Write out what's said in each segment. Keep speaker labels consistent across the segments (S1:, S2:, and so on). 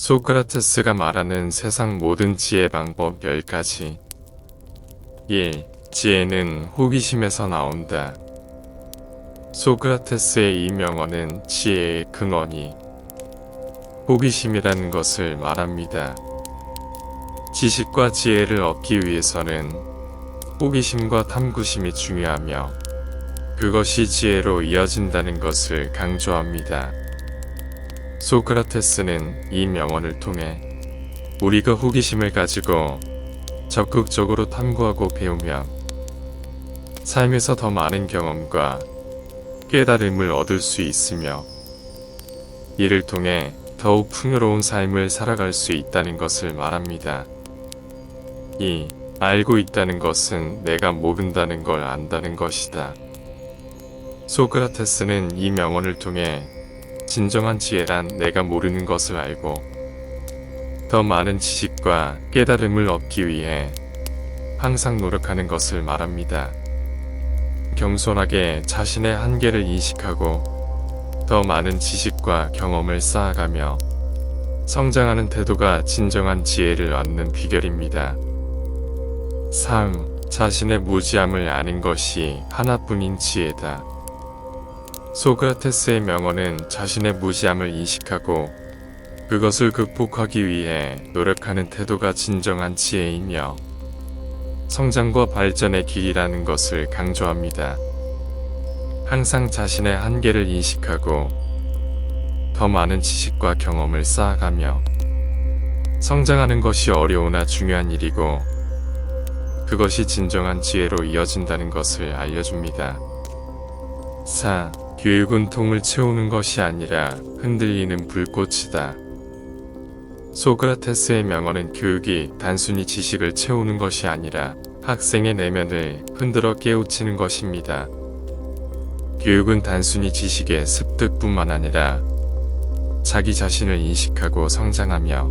S1: 소크라테스가 말하는 세상 모든 지혜 방법 10가지. 1. 지혜는 호기심에서 나온다. 소크라테스의 이 명언은 지혜의 근원이 호기심이라는 것을 말합니다. 지식과 지혜를 얻기 위해서는 호기심과 탐구심이 중요하며 그것이 지혜로 이어진다는 것을 강조합니다. 소크라테스는 이 명언을 통해 우리가 호기심을 가지고 적극적으로 탐구하고 배우면 삶에서 더 많은 경험과 깨달음을 얻을 수 있으며 이를 통해 더욱 풍요로운 삶을 살아갈 수 있다는 것을 말합니다. 2. 알고 있다는 것은 내가 모른다는 걸 안다는 것이다. 소크라테스는 이 명언을 통해 진정한 지혜란 내가 모르는 것을 알고 더 많은 지식과 깨달음을 얻기 위해 항상 노력하는 것을 말합니다. 겸손하게 자신의 한계를 인식하고 더 많은 지식과 경험을 쌓아가며 성장하는 태도가 진정한 지혜를 얻는 비결입니다. 3. 자신의 무지함을 아는 것이 하나뿐인 지혜다. 소크라테스의 명언은 자신의 무지함을 인식하고 그것을 극복하기 위해 노력하는 태도가 진정한 지혜이며 성장과 발전의 길이라는 것을 강조합니다. 항상 자신의 한계를 인식하고 더 많은 지식과 경험을 쌓아가며 성장하는 것이 어려우나 중요한 일이고 그것이 진정한 지혜로 이어진다는 것을 알려줍니다. 4. 교육은 통을 채우는 것이 아니라 흔들리는 불꽃이다. 소크라테스의 명언은 교육이 단순히 지식을 채우는 것이 아니라 학생의 내면을 흔들어 깨우치는 것입니다. 교육은 단순히 지식의 습득뿐만 아니라 자기 자신을 인식하고 성장하며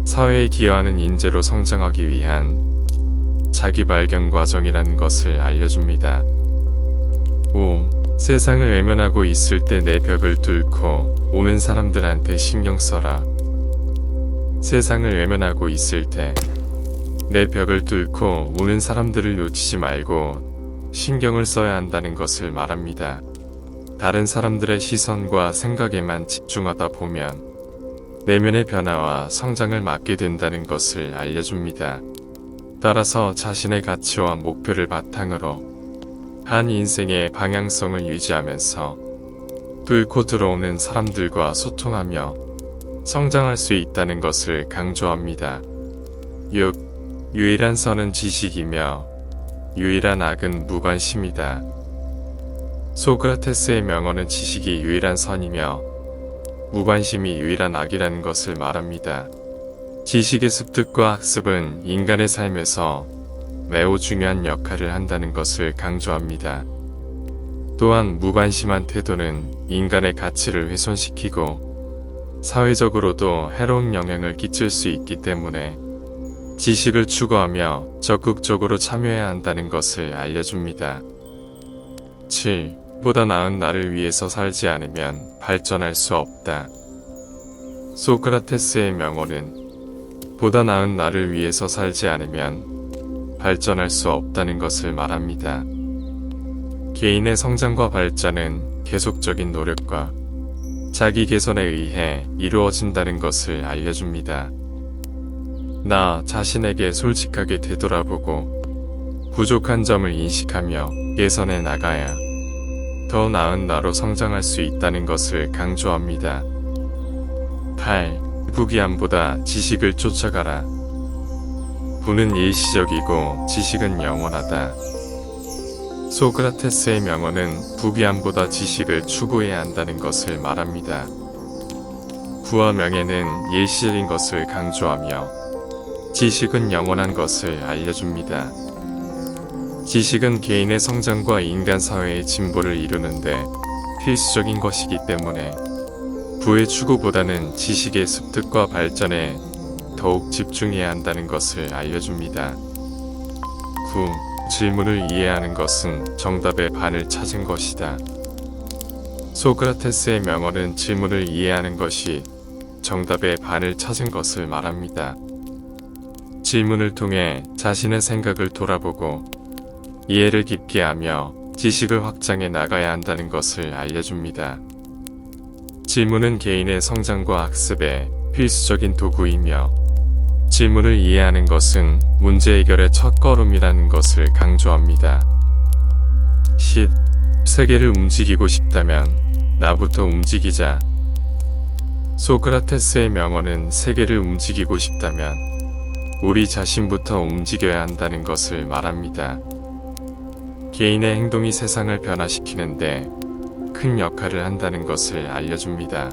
S1: 사회에 기여하는 인재로 성장하기 위한 자기 발견 과정이라는 것을 알려줍니다. 5. 세상을 외면하고 있을 때 내 벽을 뚫고 오는 사람들한테 신경 써라. 세상을 외면하고 있을 때 내 벽을 뚫고 오는 사람들을 놓치지 말고 신경을 써야 한다는 것을 말합니다. 다른 사람들의 시선과 생각에만 집중하다 보면 내면의 변화와 성장을 막게 된다는 것을 알려줍니다. 따라서 자신의 가치와 목표를 바탕으로 한 인생의 방향성을 유지하면서 뚫고 들어오는 사람들과 소통하며 성장할 수 있다는 것을 강조합니다. 6. 유일한 선은 지식이며 유일한 악은 무관심이다. 소크라테스의 명언은 지식이 유일한 선이며 무관심이 유일한 악이라는 것을 말합니다. 지식의 습득과 학습은 인간의 삶에서 매우 중요한 역할을 한다는 것을 강조합니다. 또한 무관심한 태도는 인간의 가치를 훼손시키고 사회적으로도 해로운 영향을 끼칠 수 있기 때문에 지식을 추구하며 적극적으로 참여해야 한다는 것을 알려줍니다. 7. 보다 나은 나를 위해서 살지 않으면 발전할 수 없다. 소크라테스의 명언은 보다 나은 나를 위해서 살지 않으면 발전할 수 없다는 것을 말합니다. 개인의 성장과 발전은 계속적인 노력과 자기 개선에 의해 이루어진다는 것을 알려줍니다. 나 자신에게 솔직하게 되돌아보고 부족한 점을 인식하며 개선해 나가야 더 나은 나로 성장할 수 있다는 것을 강조합니다. 8. 부귀함보다 지식을 쫓아가라. 부는 일시적이고 지식은 영원하다. 소크라테스의 명언은 부귀함보다 지식을 추구해야 한다는 것을 말합니다. 부와 명예는 일시적인 것을 강조하며 지식은 영원한 것을 알려줍니다. 지식은 개인의 성장과 인간 사회의 진보를 이루는데 필수적인 것이기 때문에 부의 추구보다는 지식의 습득과 발전에 더욱 집중해야 한다는 것을 알려줍니다. 9. 질문을 이해하는 것은 정답의 반을 찾은 것이다. 소크라테스의 명언은 질문을 이해하는 것이 정답의 반을 찾은 것을 말합니다. 질문을 통해 자신의 생각을 돌아보고 이해를 깊게 하며 지식을 확장해 나가야 한다는 것을 알려줍니다. 질문은 개인의 성장과 학습에 필수적인 도구이며 질문을 이해하는 것은 문제 해결의 첫걸음이라는 것을 강조합니다. 10. 세계를 움직이고 싶다면 나부터 움직이자. 소크라테스의 명언은 세계를 움직이고 싶다면 우리 자신부터 움직여야 한다는 것을 말합니다. 개인의 행동이 세상을 변화시키는데 큰 역할을 한다는 것을 알려줍니다.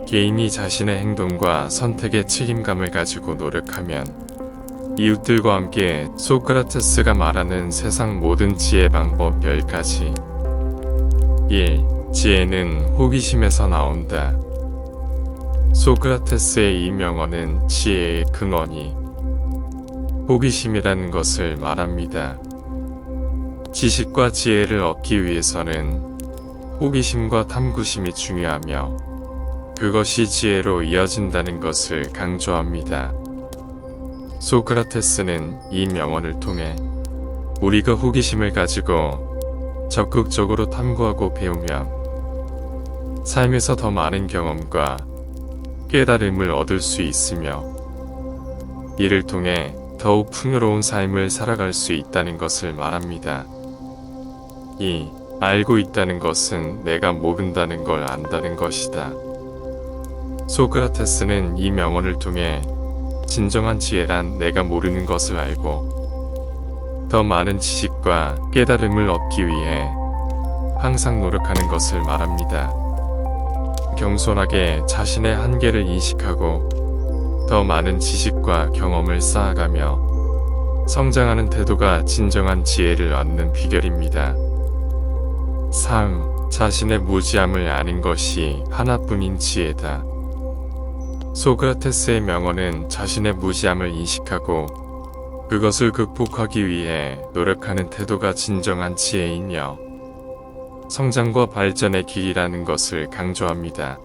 S1: 개인이 자신의 행동과 선택에 책임감을 가지고 노력하면 이웃들과 함께 소크라테스가 말하는 세상 모든 지혜 방법 10가지. 1. 지혜는 호기심에서 나온다. 소크라테스의 이 명언은 지혜의 근원이 호기심이라는 것을 말합니다. 지식과 지혜를 얻기 위해서는 호기심과 탐구심이 중요하며 그것이 지혜로 이어진다는 것을 강조합니다. 소크라테스는 이 명언을 통해 우리가 호기심을 가지고 적극적으로 탐구하고 배우면 삶에서 더 많은 경험과 깨달음을 얻을 수 있으며 이를 통해 더욱 풍요로운 삶을 살아갈 수 있다는 것을 말합니다. 2. 알고 있다는 것은 내가 모른다는 걸 안다는 것이다. 소크라테스는 이 명언을 통해 진정한 지혜란 내가 모르는 것을 알고 더 많은 지식과 깨달음을 얻기 위해 항상 노력하는 것을 말합니다. 겸손하게 자신의 한계를 인식하고 더 많은 지식과 경험을 쌓아가며 성장하는 태도가 진정한 지혜를 얻는 비결입니다. 3. 자신의 무지함을 아는 것이 하나뿐인 지혜다. 소크라테스의 명언은 자신의 무지함을 인식하고 그것을 극복하기 위해 노력하는 태도가 진정한 지혜이며 성장과 발전의 길이라는 것을 강조합니다.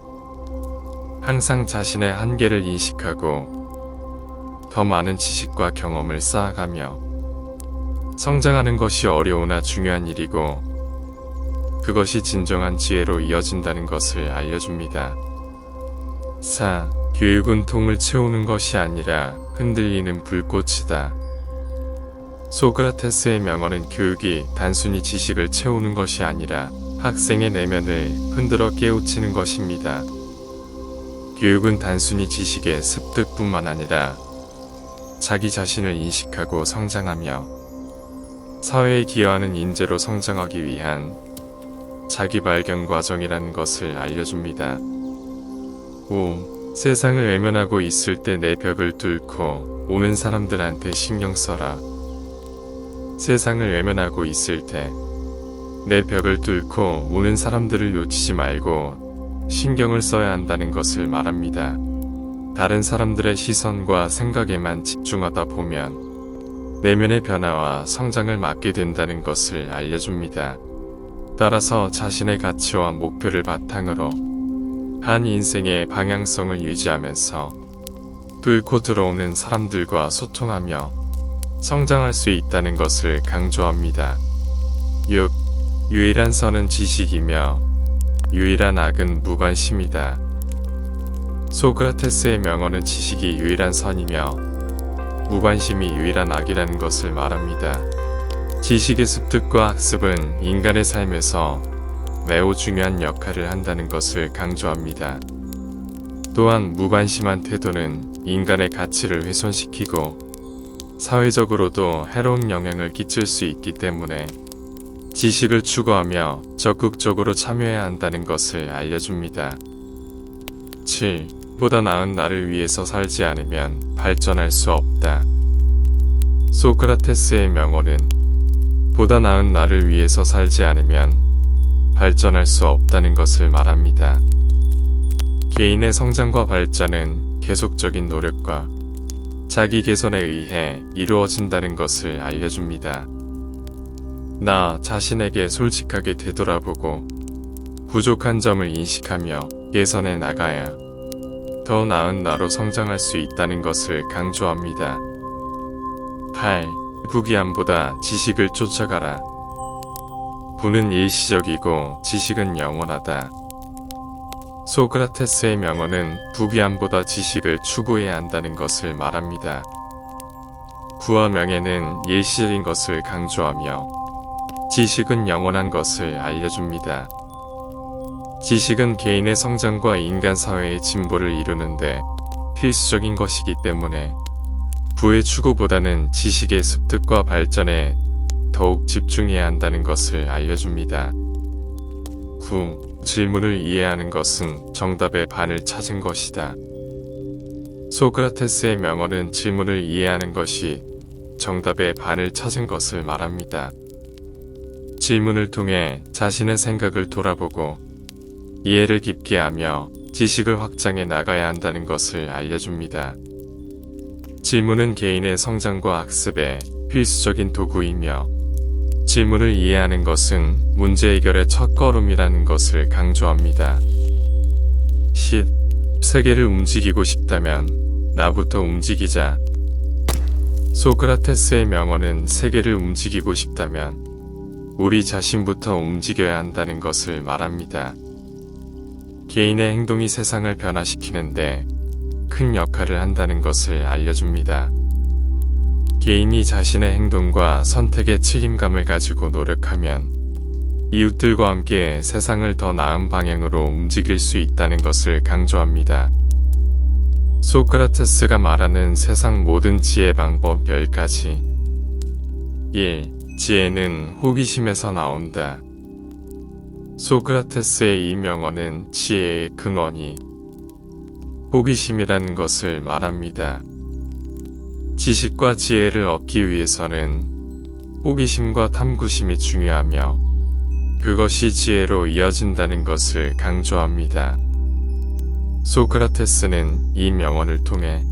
S1: 항상 자신의 한계를 인식하고 더 많은 지식과 경험을 쌓아가며 성장하는 것이 어려우나 중요한 일이고 그것이 진정한 지혜로 이어진다는 것을 알려줍니다. 4. 교육은 통을 채우는 것이 아니라 흔들리는 불꽃이다. 소크라테스의 명언은 교육이 단순히 지식을 채우는 것이 아니라 학생의 내면을 흔들어 깨우치는 것입니다. 교육은 단순히 지식의 습득뿐만 아니라 자기 자신을 인식하고 성장하며 사회에 기여하는 인재로 성장하기 위한 자기 발견 과정이라는 것을 알려줍니다. 5. 세상을 외면하고 있을 때 내 벽을 뚫고 오는 사람들한테 신경 써라. 세상을 외면하고 있을 때 내 벽을 뚫고 오는 사람들을 놓치지 말고 신경을 써야 한다는 것을 말합니다. 다른 사람들의 시선과 생각에만 집중하다 보면 내면의 변화와 성장을 막게 된다는 것을 알려줍니다. 따라서 자신의 가치와 목표를 바탕으로 한 인생의 방향성을 유지하면서 뚫고 들어오는 사람들과 소통하며 성장할 수 있다는 것을 강조합니다. 6. 유일한 선은 지식이며 유일한 악은 무관심이다. 소크라테스의 명언은 지식이 유일한 선이며 무관심이 유일한 악이라는 것을 말합니다. 지식의 습득과 학습은 인간의 삶에서 매우 중요한 역할을 한다는 것을 강조합니다. 또한 무관심한 태도는 인간의 가치를 훼손시키고 사회적으로도 해로운 영향을 끼칠 수 있기 때문에 지식을 추구하며 적극적으로 참여해야 한다는 것을 알려줍니다. 7. 보다 나은 나를 위해서 살지 않으면 발전할 수 없다. 소크라테스의 명언은 보다 나은 나를 위해서 살지 않으면 발전할 수 없다는 것을 말합니다. 개인의 성장과 발전은 계속적인 노력과 자기 개선에 의해 이루어진다는 것을 알려줍니다. 나 자신에게 솔직하게 되돌아보고 부족한 점을 인식하며 개선해 나가야 더 나은 나로 성장할 수 있다는 것을 강조합니다. 8. 부귀함보다 지식을 쫓아가라. 부는 일시적이고 지식은 영원하다. 소크라테스의 명언은 부귀함보다 지식을 추구해야 한다는 것을 말합니다. 부와 명예는 일시적인 것을 강조하며 지식은 영원한 것을 알려줍니다. 지식은 개인의 성장과 인간 사회의 진보를 이루는데 필수적인 것이기 때문에 부의 추구보다는 지식의 습득과 발전에 더욱 집중해야 한다는 것을 알려줍니다. 9. 질문을 이해하는 것은 정답의 반을 찾은 것이다. 소크라테스의 명언은 질문을 이해하는 것이 정답의 반을 찾은 것을 말합니다. 질문을 통해 자신의 생각을 돌아보고 이해를 깊게 하며 지식을 확장해 나가야 한다는 것을 알려줍니다. 질문은 개인의 성장과 학습에 필수적인 도구이며 질문을 이해하는 것은 문제 해결의 첫걸음이라는 것을 강조합니다. 10. 세계를 움직이고 싶다면 나부터 움직이자. 소크라테스의 명언은 세계를 움직이고 싶다면 우리 자신부터 움직여야 한다는 것을 말합니다. 개인의 행동이 세상을 변화시키는데 큰 역할을 한다는 것을 알려줍니다. 개인이 자신의 행동과 선택에 책임감을 가지고 노력하면 이웃들과 함께 세상을 더 나은 방향으로 움직일 수 있다는 것을 강조합니다. 소크라테스가 말하는 세상 모든 지혜 방법 10가지. 1. 지혜는 호기심에서 나온다. 소크라테스의 이 명언은 지혜의 근원이 호기심이라는 것을 말합니다. 지식과 지혜를 얻기 위해서는 호기심과 탐구심이 중요하며 그것이 지혜로 이어진다는 것을 강조합니다. 소크라테스는 이 명언을 통해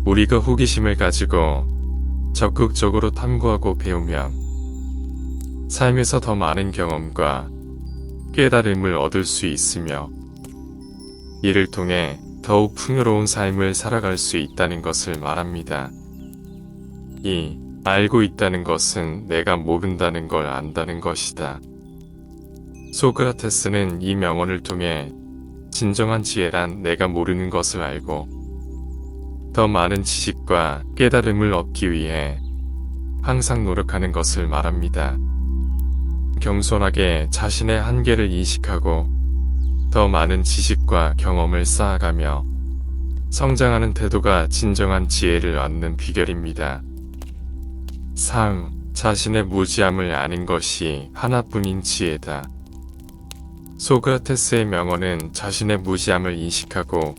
S1: 우리가 호기심을 가지고 적극적으로 탐구하고 배우면 삶에서 더 많은 경험과 깨달음을 얻을 수 있으며 이를 통해 더욱 풍요로운 삶을 살아갈 수 있다는 것을 말합니다. 2. 알고 있다는 것은 내가 모른다는 걸 안다는 것이다. 소크라테스는 이 명언을 통해 진정한 지혜란 내가 모르는 것을 알고 더 많은 지식과 깨달음을 얻기 위해 항상 노력하는 것을 말합니다. 겸손하게 자신의 한계를 인식하고 더 많은 지식과 경험을 쌓아가며 성장하는 태도가 진정한 지혜를 얻는 비결입니다. 3. 자신의 무지함을 아는 것이 하나뿐인 지혜다. 소크라테스의 명언은 자신의 무지함을 인식하고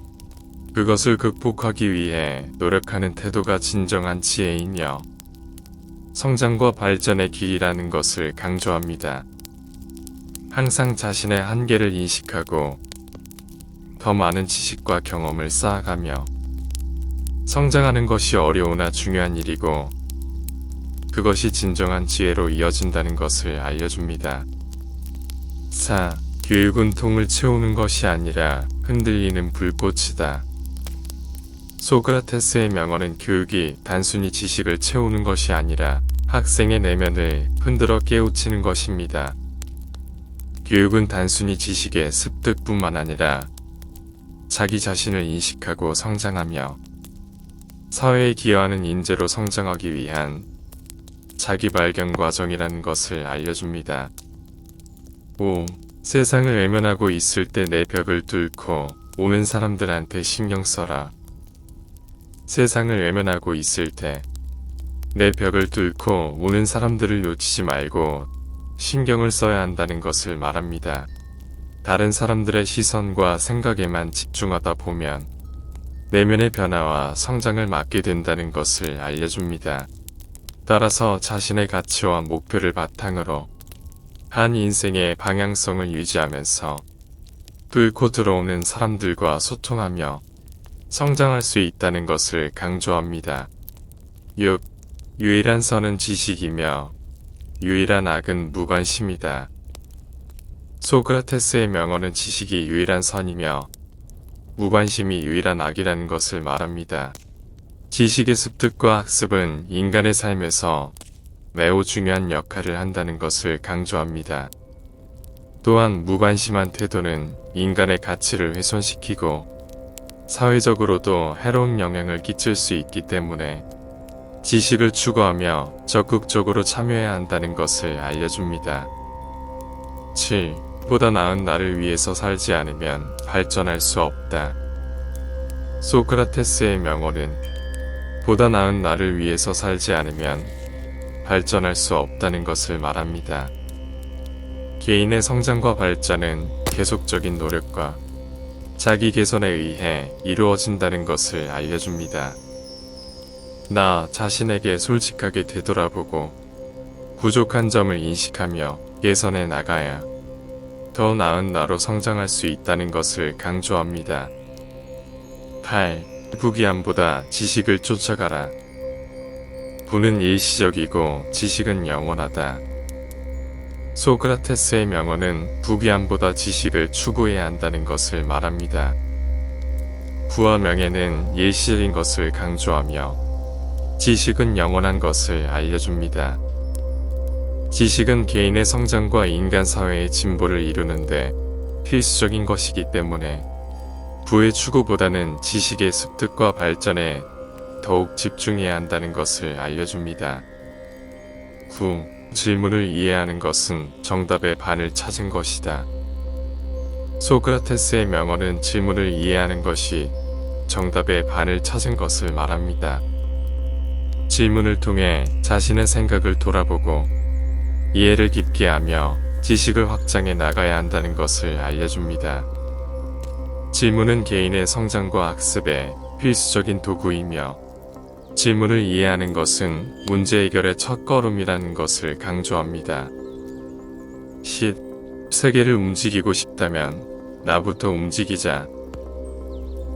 S1: 그것을 극복하기 위해 노력하는 태도가 진정한 지혜이며 성장과 발전의 길이라는 것을 강조합니다. 항상 자신의 한계를 인식하고 더 많은 지식과 경험을 쌓아가며 성장하는 것이 어려우나 중요한 일이고 그것이 진정한 지혜로 이어진다는 것을 알려줍니다. 4. 교육은 통을 채우는 것이 아니라 흔들리는 불꽃이다. 소크라테스의 명언은 교육이 단순히 지식을 채우는 것이 아니라 학생의 내면을 흔들어 깨우치는 것입니다. 교육은 단순히 지식의 습득뿐만 아니라 자기 자신을 인식하고 성장하며 사회에 기여하는 인재로 성장하기 위한 자기 발견 과정이라는 것을 알려줍니다. 5. 세상을 외면하고 있을 때 내 벽을 뚫고 오는 사람들한테 신경 써라. 세상을 외면하고 있을 때 내 벽을 뚫고 오는 사람들을 놓치지 말고 신경을 써야 한다는 것을 말합니다. 다른 사람들의 시선과 생각에만 집중하다 보면 내면의 변화와 성장을 막게 된다는 것을 알려줍니다. 따라서 자신의 가치와 목표를 바탕으로 한 인생의 방향성을 유지하면서 뚫고 들어오는 사람들과 소통하며 성장할 수 있다는 것을 강조합니다. 6. 유일한 선은 지식이며 유일한 악은 무관심이다. 소크라테스의 명언은 지식이 유일한 선이며 무관심이 유일한 악이라는 것을 말합니다. 지식의 습득과 학습은 인간의 삶에서 매우 중요한 역할을 한다는 것을 강조합니다. 또한 무관심한 태도는 인간의 가치를 훼손시키고 사회적으로도 해로운 영향을 끼칠 수 있기 때문에 지식을 추구하며 적극적으로 참여해야 한다는 것을 알려줍니다. 7. 보다 나은 나를 위해서 살지 않으면 발전할 수 없다. 소크라테스의 명언은 보다 나은 나를 위해서 살지 않으면 발전할 수 없다는 것을 말합니다. 개인의 성장과 발전은 계속적인 노력과 자기 개선에 의해 이루어진다는 것을 알려줍니다. 나 자신에게 솔직하게 되돌아보고 부족한 점을 인식하며 개선해 나가야 더 나은 나로 성장할 수 있다는 것을 강조합니다. 8. 부귀함보다 지식을 쫓아가라. 부는 일시적이고 지식은 영원하다. 소크라테스의 명언은 부귀함보다 지식을 추구해야 한다는 것을 말합니다. 부와 명예는 일시적인 것을 강조하며 지식은 영원한 것을 알려줍니다. 지식은 개인의 성장과 인간 사회의 진보를 이루는데 필수적인 것이기 때문에 부의 추구보다는 지식의 습득과 발전에 더욱 집중해야 한다는 것을 알려줍니다. 9. 질문을 이해하는 것은 정답의 반을 찾은 것이다. 소크라테스의 명언은 질문을 이해하는 것이 정답의 반을 찾은 것을 말합니다. 질문을 통해 자신의 생각을 돌아보고 이해를 깊게 하며 지식을 확장해 나가야 한다는 것을 알려줍니다. 질문은 개인의 성장과 학습에 필수적인 도구이며 질문을 이해하는 것은 문제 해결의 첫걸음이라는 것을 강조합니다. 10. 세계를 움직이고 싶다면 나부터 움직이자.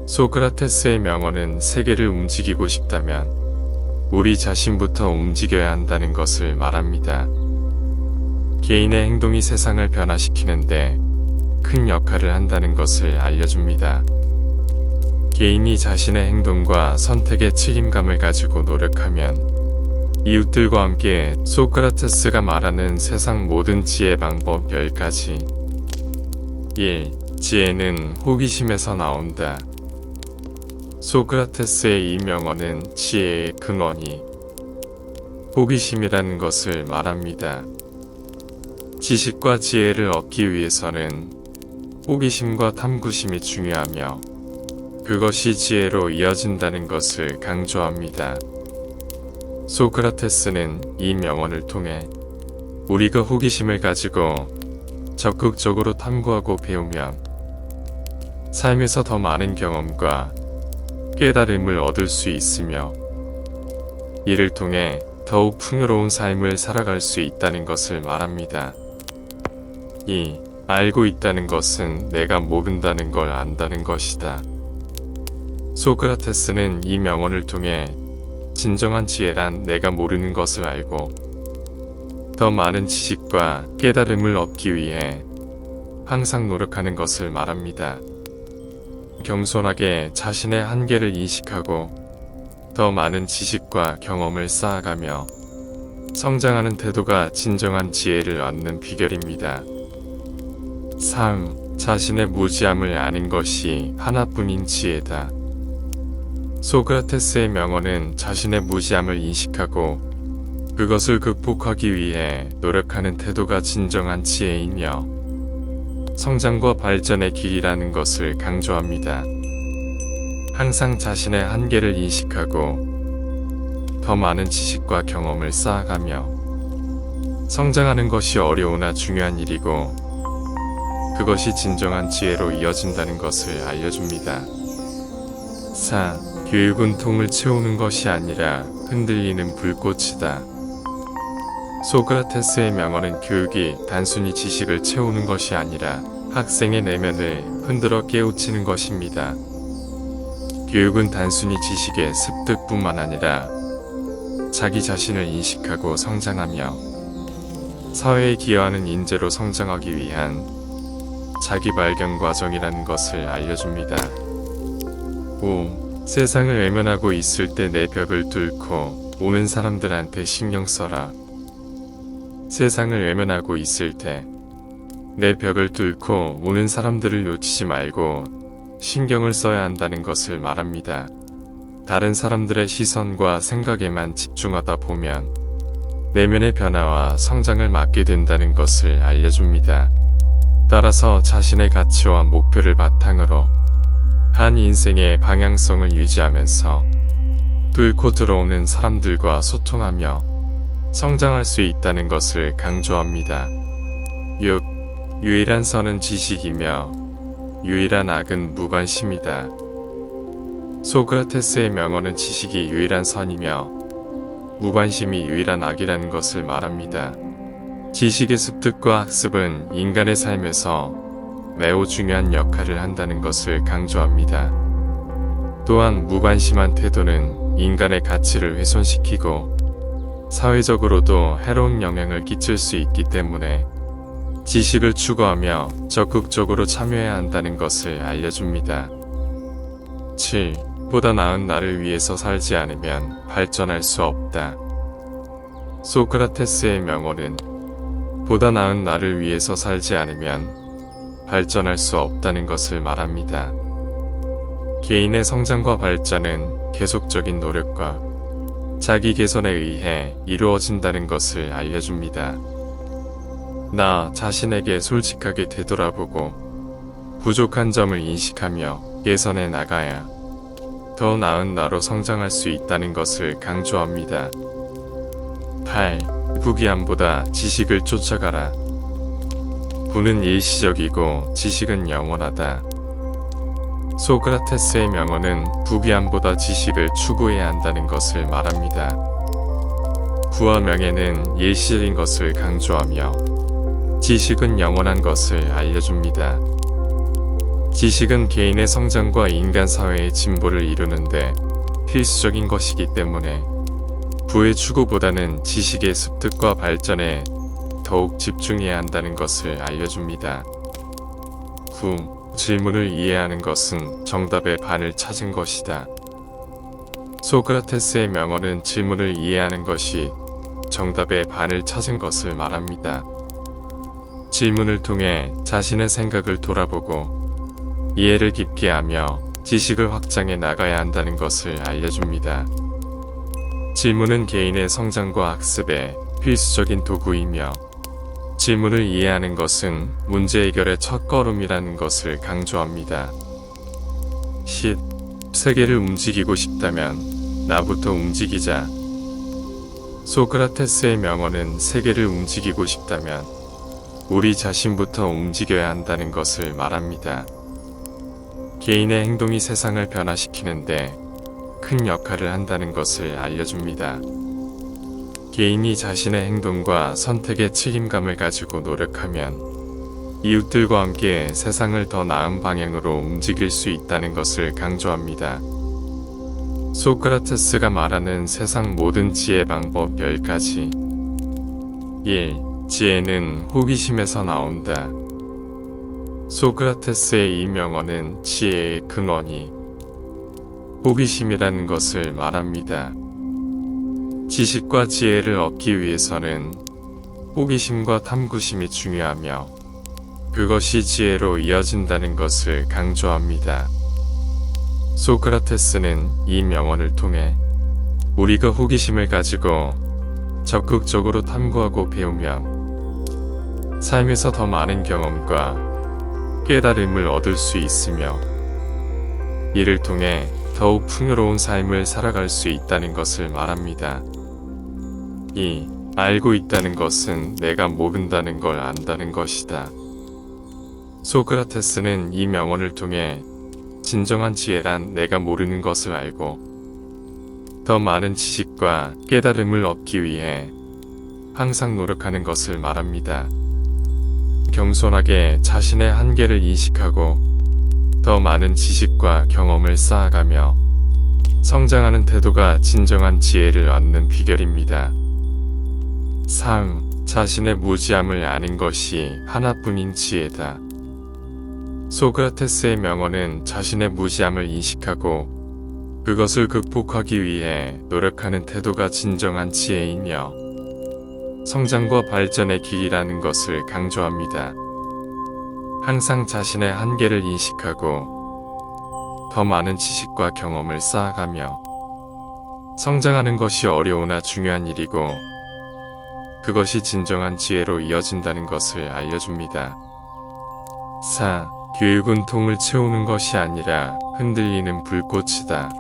S1: 소크라테스의 명언은 세계를 움직이고 싶다면 우리 자신부터 움직여야 한다는 것을 말합니다. 개인의 행동이 세상을 변화시키는데 큰 역할을 한다는 것을 알려줍니다. 개인이 자신의 행동과 선택에 책임감을 가지고 노력하면 이웃들과 함께 소크라테스가 말하는 세상 모든 지혜 방법 10가지. 1. 지혜는 호기심에서 나온다. 소크라테스의 이 명언은 지혜의 근원이 호기심이라는 것을 말합니다. 지식과 지혜를 얻기 위해서는 호기심과 탐구심이 중요하며 그것이 지혜로 이어진다는 것을 강조합니다. 소크라테스는 이 명언을 통해 우리가 호기심을 가지고 적극적으로 탐구하고 배우면 삶에서 더 많은 경험과 깨달음을 얻을 수 있으며 이를 통해 더욱 풍요로운 삶을 살아갈 수 있다는 것을 말합니다. 2. 알고 있다는 것은 내가 모른다는 걸 안다는 것이다. 소크라테스는 이 명언을 통해 진정한 지혜란 내가 모르는 것을 알고 더 많은 지식과 깨달음을 얻기 위해 항상 노력하는 것을 말합니다. 겸손하게 자신의 한계를 인식하고 더 많은 지식과 경험을 쌓아가며 성장하는 태도가 진정한 지혜를 얻는 비결입니다. 3. 자신의 무지함을 아는 것이 하나뿐인 지혜다. 소크라테스의 명언은 자신의 무지함을 인식하고 그것을 극복하기 위해 노력하는 태도가 진정한 지혜이며 성장과 발전의 길이라는 것을 강조합니다. 항상 자신의 한계를 인식하고 더 많은 지식과 경험을 쌓아가며 성장하는 것이 어려우나 중요한 일이고 그것이 진정한 지혜로 이어진다는 것을 알려줍니다. 4. 교육은 통을 채우는 것이 아니라 흔들리는 불꽃이다. 소크라테스의 명언은 교육이 단순히 지식을 채우는 것이 아니라 학생의 내면을 흔들어 깨우치는 것입니다. 교육은 단순히 지식의 습득뿐만 아니라 자기 자신을 인식하고 성장하며 사회에 기여하는 인재로 성장하기 위한 자기 발견 과정이라는 것을 알려줍니다. 5. 세상을 외면하고 있을 때 내 벽을 뚫고 오는 사람들한테 신경 써라. 세상을 외면하고 있을 때 내 벽을 뚫고 오는 사람들을 놓치지 말고 신경을 써야 한다는 것을 말합니다. 다른 사람들의 시선과 생각에만 집중하다 보면 내면의 변화와 성장을 막게 된다는 것을 알려줍니다. 따라서 자신의 가치와 목표를 바탕으로 한 인생의 방향성을 유지하면서 뚫고 들어오는 사람들과 소통하며 성장할 수 있다는 것을 강조합니다. 6. 유일한 선은 지식이며 유일한 악은 무관심이다. 소크라테스의 명언은 지식이 유일한 선이며 무관심이 유일한 악이라는 것을 말합니다. 지식의 습득과 학습은 인간의 삶에서 매우 중요한 역할을 한다는 것을 강조합니다. 또한 무관심한 태도는 인간의 가치를 훼손시키고 사회적으로도 해로운 영향을 끼칠 수 있기 때문에 지식을 추구하며 적극적으로 참여해야 한다는 것을 알려줍니다. 7. 보다 나은 나를 위해서 살지 않으면 발전할 수 없다. 소크라테스의 명언은 보다 나은 나를 위해서 살지 않으면 발전할 수 없다는 것을 말합니다. 개인의 성장과 발전은 계속적인 노력과 자기 개선에 의해 이루어진다는 것을 알려줍니다. 나 자신에게 솔직하게 되돌아보고 부족한 점을 인식하며 개선해 나가야 더 나은 나로 성장할 수 있다는 것을 강조합니다. 8. 부귀함보다 지식을 쫓아가라. 부는 일시적이고 지식은 영원하다. 소크라테스의 명언은 부귀함보다 지식을 추구해야 한다는 것을 말합니다. 부와 명예는 일시적인 것을 강조하며 지식은 영원한 것을 알려줍니다. 지식은 개인의 성장과 인간 사회의 진보를 이루는데 필수적인 것이기 때문에 부의 추구보다는 지식의 습득과 발전에 더욱 집중해야 한다는 것을 알려줍니다. 9. 질문을 이해하는 것은 정답의 반을 찾은 것이다. 소크라테스의 명언은 질문을 이해하는 것이 정답의 반을 찾은 것을 말합니다. 질문을 통해 자신의 생각을 돌아보고 이해를 깊게 하며 지식을 확장해 나가야 한다는 것을 알려줍니다. 질문은 개인의 성장과 학습에 필수적인 도구이며 질문을 이해하는 것은 문제 해결의 첫걸음이라는 것을 강조합니다. 10. 세계를 움직이고 싶다면 나부터 움직이자. 소크라테스의 명언은 세계를 움직이고 싶다면 우리 자신부터 움직여야 한다는 것을 말합니다. 개인의 행동이 세상을 변화시키는데 큰 역할을 한다는 것을 알려줍니다. 개인이 자신의 행동과 선택에 책임감을 가지고 노력하면 이웃들과 함께 세상을 더 나은 방향으로 움직일 수 있다는 것을 강조합니다. 소크라테스가 말하는 세상 모든 지혜 방법 10가지. 1. 지혜는 호기심에서 나온다. 소크라테스의 이 명언은 지혜의 근원이 호기심이라는 것을 말합니다. 지식과 지혜를 얻기 위해서는 호기심과 탐구심이 중요하며 그것이 지혜로 이어진다는 것을 강조합니다. 소크라테스는 이 명언을 통해 우리가 호기심을 가지고 적극적으로 탐구하고 배우면 삶에서 더 많은 경험과 깨달음을 얻을 수 있으며 이를 통해 더욱 풍요로운 삶을 살아갈 수 있다는 것을 말합니다. 2. 알고 있다는 것은 내가 모른다는 걸 안다는 것이다. 소크라테스는 이 명언을 통해 진정한 지혜란 내가 모르는 것을 알고 더 많은 지식과 깨달음을 얻기 위해 항상 노력하는 것을 말합니다. 겸손하게 자신의 한계를 인식하고 더 많은 지식과 경험을 쌓아가며 성장하는 태도가 진정한 지혜를 얻는 비결입니다. 3. 자신의 무지함을 아는 것이 하나뿐인 지혜다. 소크라테스의 명언은 자신의 무지함을 인식하고 그것을 극복하기 위해 노력하는 태도가 진정한 지혜이며 성장과 발전의 길이라는 것을 강조합니다. 항상 자신의 한계를 인식하고 더 많은 지식과 경험을 쌓아가며 성장하는 것이 어려우나 중요한 일이고 그것이 진정한 지혜로 이어진다는 것을 알려줍니다. 4. 교육은 통을 채우는 것이 아니라 흔들리는 불꽃이다.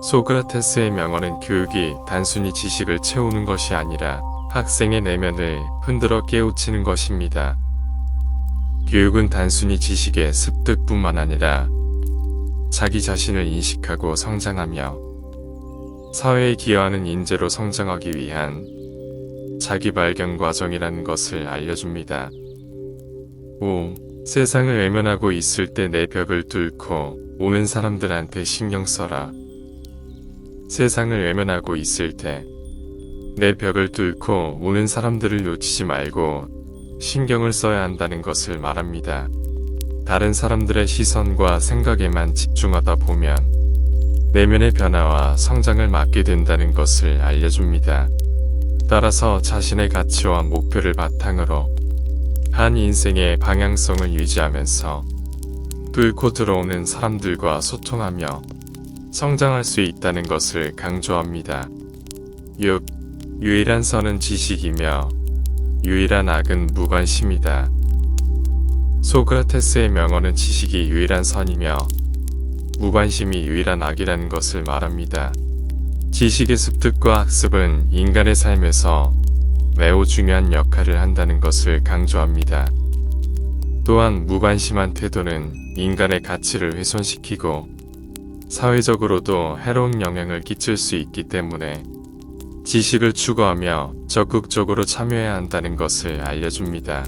S1: 소크라테스의 명언은 교육이 단순히 지식을 채우는 것이 아니라 학생의 내면을 흔들어 깨우치는 것입니다. 교육은 단순히 지식의 습득뿐만 아니라 자기 자신을 인식하고 성장하며 사회에 기여하는 인재로 성장하기 위한 자기 발견 과정이라는 것을 알려줍니다. 5. 세상을 외면하고 있을 때 내 벽을 뚫고 오는 사람들한테 신경 써라. 세상을 외면하고 있을 때 내 벽을 뚫고 오는 사람들을 놓치지 말고 신경을 써야 한다는 것을 말합니다. 다른 사람들의 시선과 생각에만 집중하다 보면 내면의 변화와 성장을 막게 된다는 것을 알려줍니다. 따라서 자신의 가치와 목표를 바탕으로 한 인생의 방향성을 유지하면서 뚫고 들어오는 사람들과 소통하며 성장할 수 있다는 것을 강조합니다. 6. 유일한 선은 지식이며 유일한 악은 무관심이다. 소크라테스의 명언은 지식이 유일한 선이며 무관심이 유일한 악이라는 것을 말합니다. 지식의 습득과 학습은 인간의 삶에서 매우 중요한 역할을 한다는 것을 강조합니다. 또한 무관심한 태도는 인간의 가치를 훼손시키고 사회적으로도 해로운 영향을 끼칠 수 있기 때문에 지식을 추구하며 적극적으로 참여해야 한다는 것을 알려줍니다.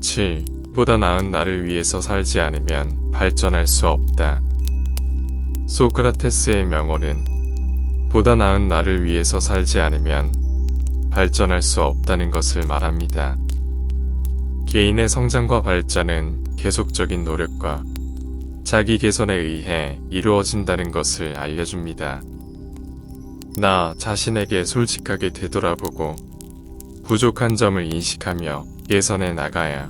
S1: 7. 보다 나은 나를 위해서 살지 않으면 발전할 수 없다. 소크라테스의 명언은 보다 나은 나를 위해서 살지 않으면 발전할 수 없다는 것을 말합니다. 개인의 성장과 발전은 계속적인 노력과 자기 개선에 의해 이루어진다는 것을 알려줍니다. 나 자신에게 솔직하게 되돌아보고 부족한 점을 인식하며 개선해 나가야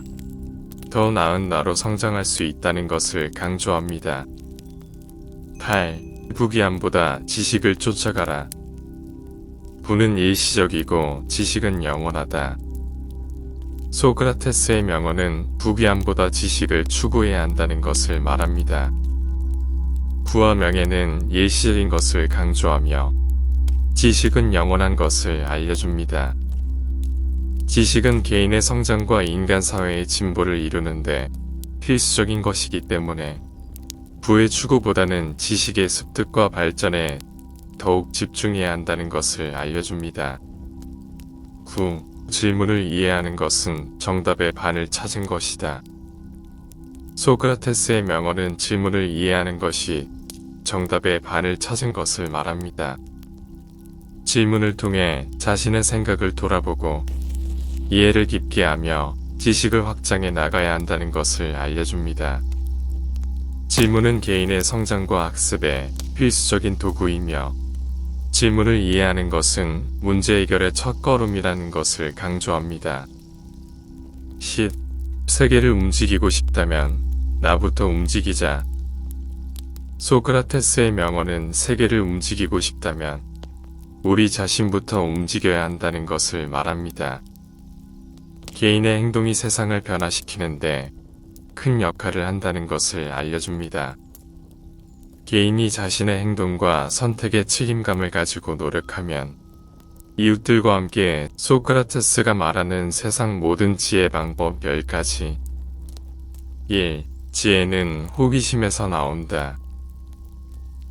S1: 더 나은 나로 성장할 수 있다는 것을 강조합니다. 8. 부귀함보다 지식을 쫓아가라. 부는 일시적이고 지식은 영원하다. 소크라테스의 명언은 부귀함보다 지식을 추구해야 한다는 것을 말합니다. 부와 명예는 일시적인 것을 강조하며 지식은 영원한 것을 알려줍니다. 지식은 개인의 성장과 인간 사회의 진보를 이루는데 필수적인 것이기 때문에 부의 추구보다는 지식의 습득과 발전에 더욱 집중해야 한다는 것을 알려줍니다. 9. 질문을 이해하는 것은 정답의 반을 찾은 것이다. 소크라테스의 명언은 질문을 이해하는 것이 정답의 반을 찾은 것을 말합니다. 질문을 통해 자신의 생각을 돌아보고 이해를 깊게 하며 지식을 확장해 나가야 한다는 것을 알려줍니다. 질문은 개인의 성장과 학습에 필수적인 도구이며 질문을 이해하는 것은 문제 해결의 첫걸음이라는 것을 강조합니다. 10. 세계를 움직이고 싶다면 나부터 움직이자. 소크라테스의 명언은 세계를 움직이고 싶다면 우리 자신부터 움직여야 한다는 것을 말합니다. 개인의 행동이 세상을 변화시키는데 큰 역할을 한다는 것을 알려줍니다. 개인이 자신의 행동과 선택에 책임감을 가지고 노력하면 이웃들과 함께 소크라테스가 말하는 세상 모든 지혜 방법 10가지. 1. 지혜는 호기심에서 나온다.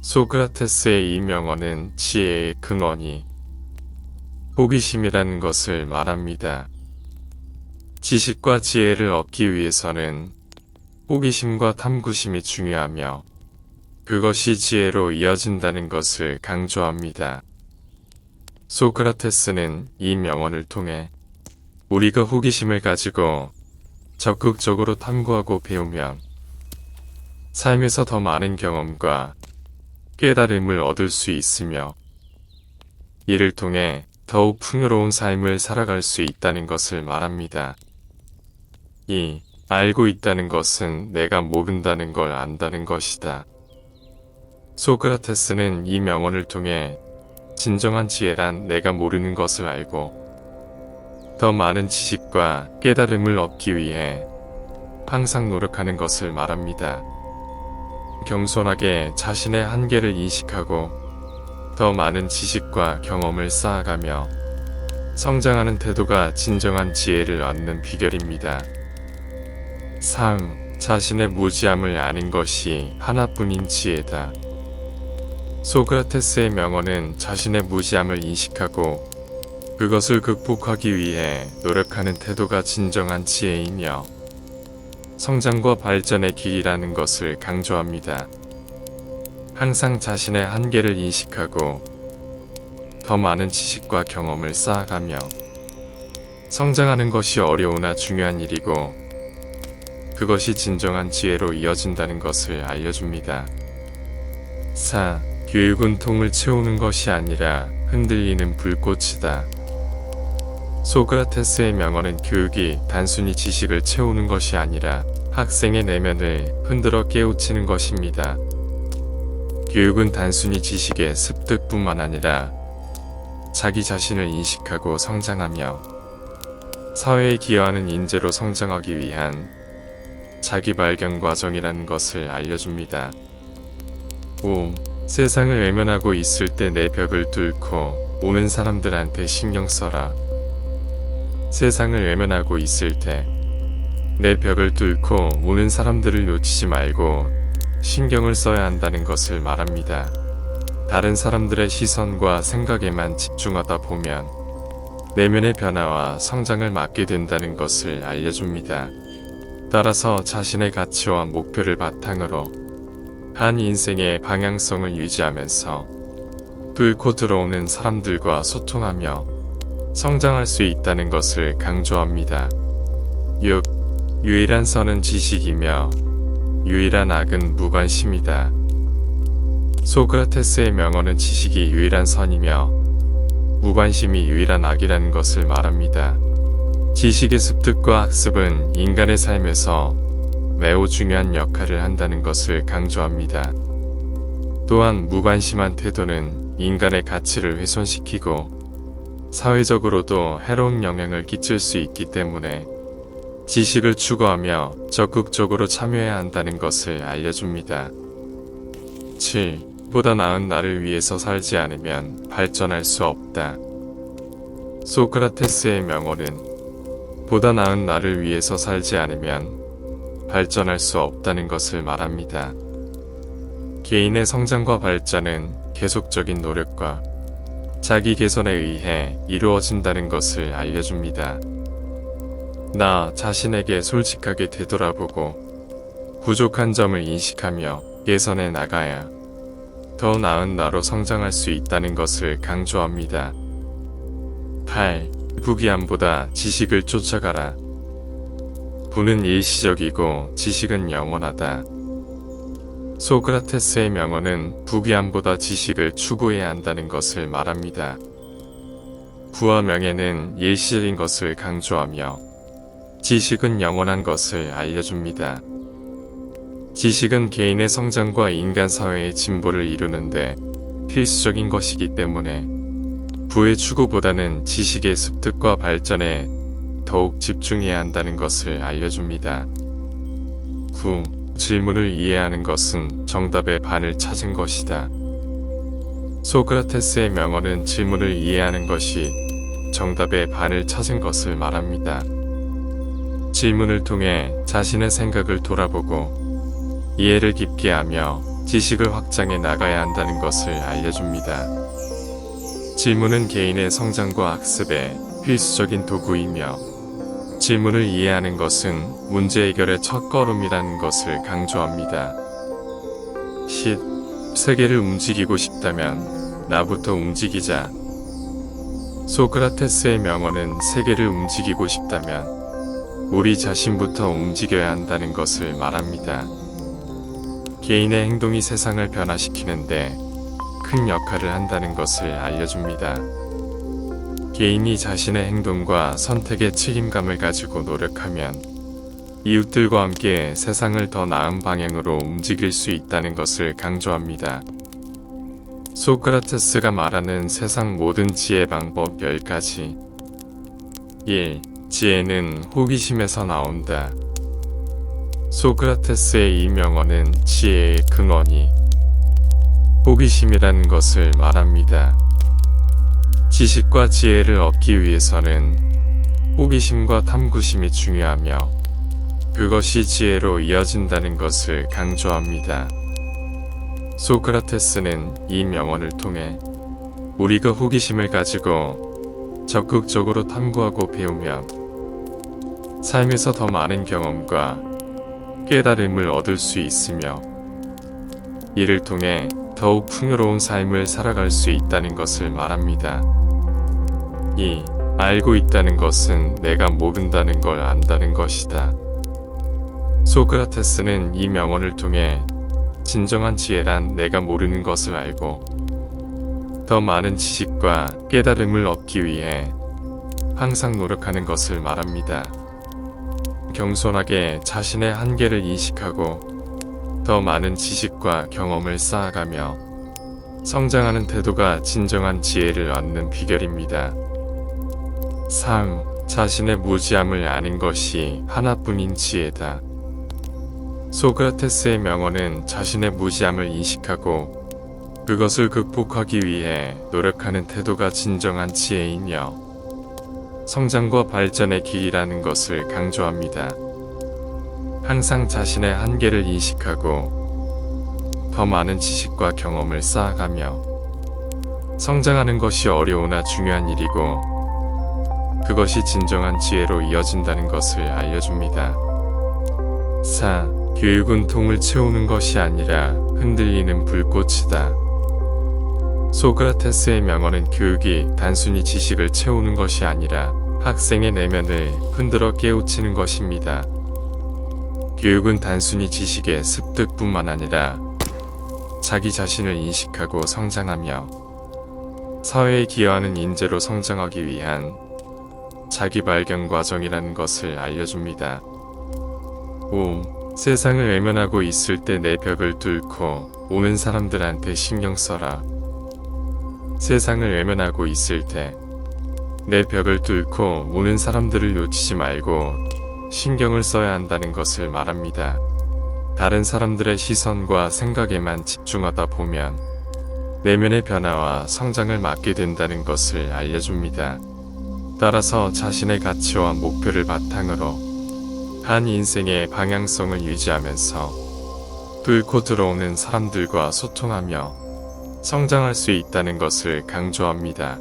S1: 소크라테스의 이 명언은 지혜의 근원이 호기심이라는 것을 말합니다. 지식과 지혜를 얻기 위해서는 호기심과 탐구심이 중요하며 그것이 지혜로 이어진다는 것을 강조합니다. 소크라테스는 이 명언을 통해 우리가 호기심을 가지고 적극적으로 탐구하고 배우면 삶에서 더 많은 경험과 깨달음을 얻을 수 있으며 이를 통해 더욱 풍요로운 삶을 살아갈 수 있다는 것을 말합니다. 이 알고 있다는 것은 내가 모른다는 걸 안다는 것이다. 소크라테스는 이 명언을 통해 진정한 지혜란 내가 모르는 것을 알고 더 많은 지식과 깨달음을 얻기 위해 항상 노력하는 것을 말합니다. 겸손하게 자신의 한계를 인식하고 더 많은 지식과 경험을 쌓아가며 성장하는 태도가 진정한 지혜를 얻는 비결입니다. 3. 자신의 무지함을 아는 것이 하나뿐인 지혜다. 소크라테스의 명언은 자신의 무지함을 인식하고 그것을 극복하기 위해 노력하는 태도가 진정한 지혜이며 성장과 발전의 길이라는 것을 강조합니다. 항상 자신의 한계를 인식하고 더 많은 지식과 경험을 쌓아가며 성장하는 것이 어려우나 중요한 일이고 그것이 진정한 지혜로 이어진다는 것을 알려줍니다. 4. 교육은 통을 채우는 것이 아니라 흔들리는 불꽃이다. 소크라테스의 명언은 교육이 단순히 지식을 채우는 것이 아니라 학생의 내면을 흔들어 깨우치는 것입니다. 교육은 단순히 지식의 습득뿐만 아니라 자기 자신을 인식하고 성장하며 사회에 기여하는 인재로 성장하기 위한 자기 발견 과정이라는 것을 알려줍니다. 5. 세상을 외면하고 있을 때 내 벽을 뚫고 오는 사람들한테 신경 써라. 세상을 외면하고 있을 때 내 벽을 뚫고 오는 사람들을 놓치지 말고 신경을 써야 한다는 것을 말합니다. 다른 사람들의 시선과 생각에만 집중하다 보면 내면의 변화와 성장을 막게 된다는 것을 알려줍니다. 따라서 자신의 가치와 목표를 바탕으로 한 인생의 방향성을 유지하면서 뚫고 들어오는 사람들과 소통하며 성장할 수 있다는 것을 강조합니다. 6. 유일한 선은 지식이며 유일한 악은 무관심이다. 소크라테스의 명언은 지식이 유일한 선이며 무관심이 유일한 악이라는 것을 말합니다. 지식의 습득과 학습은 인간의 삶에서 매우 중요한 역할을 한다는 것을 강조합니다. 또한 무관심한 태도는 인간의 가치를 훼손시키고 사회적으로도 해로운 영향을 끼칠 수 있기 때문에 지식을 추구하며 적극적으로 참여해야 한다는 것을 알려줍니다. 7. 보다 나은 나를 위해서 살지 않으면 발전할 수 없다. 소크라테스의 명언은 보다 나은 나를 위해서 살지 않으면 발전할 수 없다는 것을 말합니다. 개인의 성장과 발전은 계속적인 노력과 자기 개선에 의해 이루어진다는 것을 알려줍니다. 나 자신에게 솔직하게 되돌아보고 부족한 점을 인식하며 개선해 나가야 더 나은 나로 성장할 수 있다는 것을 강조합니다. 8. 부귀함보다 지식을 쫓아가라. 부는 일시적이고 지식은 영원하다. 소크라테스의 명언은 부귀함보다 지식을 추구해야 한다는 것을 말합니다. 부와 명예는 일시적인 것을 강조하며 지식은 영원한 것을 알려줍니다. 지식은 개인의 성장과 인간 사회의 진보를 이루는데 필수적인 것이기 때문에 부의 추구보다는 지식의 습득과 발전에 더욱 집중해야 한다는 것을 알려줍니다. 9. 질문을 이해하는 것은 정답의 반을 찾은 것이다. 소크라테스의 명언은 질문을 이해하는 것이 정답의 반을 찾은 것을 말합니다. 질문을 통해 자신의 생각을 돌아보고 이해를 깊게 하며 지식을 확장해 나가야 한다는 것을 알려줍니다. 질문은 개인의 성장과 학습에 필수적인 도구이며 질문을 이해하는 것은 문제 해결의 첫걸음이라는 것을 강조합니다. 10. 세계를 움직이고 싶다면 나부터 움직이자. 소크라테스의 명언은 세계를 움직이고 싶다면 우리 자신부터 움직여야 한다는 것을 말합니다. 개인의 행동이 세상을 변화시키는데 큰 역할을 한다는 것을 알려줍니다. 개인이 자신의 행동과 선택에 책임감을 가지고 노력하면 이웃들과 함께 세상을 더 나은 방향으로 움직일 수 있다는 것을 강조합니다. 소크라테스가 말하는 세상 모든 지혜 방법 10가지. 1. 지혜는 호기심에서 나온다. 소크라테스의 이 명언은 지혜의 근원이 호기심이라는 것을 말합니다. 지식과 지혜를 얻기 위해서는 호기심과 탐구심이 중요하며 그것이 지혜로 이어진다는 것을 강조합니다. 소크라테스는 이 명언을 통해 우리가 호기심을 가지고 적극적으로 탐구하고 배우면 삶에서 더 많은 경험과 깨달음을 얻을 수 있으며 이를 통해 더욱 풍요로운 삶을 살아갈 수 있다는 것을 말합니다. 2. 알고 있다는 것은 내가 모른다는 걸 안다는 것이다. 소크라테스는 이 명언을 통해 진정한 지혜란 내가 모르는 것을 알고 더 많은 지식과 깨달음을 얻기 위해 항상 노력하는 것을 말합니다. 겸손하게 자신의 한계를 인식하고 더 많은 지식과 경험을 쌓아가며 성장하는 태도가 진정한 지혜를 얻는 비결입니다. 3. 자신의 무지함을 아는 것이 하나뿐인 지혜다. 소크라테스의 명언은 자신의 무지함을 인식하고 그것을 극복하기 위해 노력하는 태도가 진정한 지혜이며 성장과 발전의 길이라는 것을 강조합니다. 항상 자신의 한계를 인식하고 더 많은 지식과 경험을 쌓아가며 성장하는 것이 어려우나 중요한 일이고 그것이 진정한 지혜로 이어진다는 것을 알려줍니다. 4. 교육은 통을 채우는 것이 아니라 흔들리는 불꽃이다. 소크라테스의 명언은 교육이 단순히 지식을 채우는 것이 아니라 학생의 내면을 흔들어 깨우치는 것입니다. 교육은 단순히 지식의 습득뿐만 아니라 자기 자신을 인식하고 성장하며 사회에 기여하는 인재로 성장하기 위한 자기 발견 과정이라는 것을 알려줍니다. 5. 세상을 외면하고 있을 때 내 벽을 뚫고 오는 사람들한테 신경 써라. 세상을 외면하고 있을 때 내 벽을 뚫고 오는 사람들을 놓치지 말고 신경을 써야 한다는 것을 말합니다. 다른 사람들의 시선과 생각에만 집중하다 보면 내면의 변화와 성장을 막게 된다는 것을 알려줍니다. 따라서 자신의 가치와 목표를 바탕으로 한 인생의 방향성을 유지하면서 뚫고 들어오는 사람들과 소통하며 성장할 수 있다는 것을 강조합니다.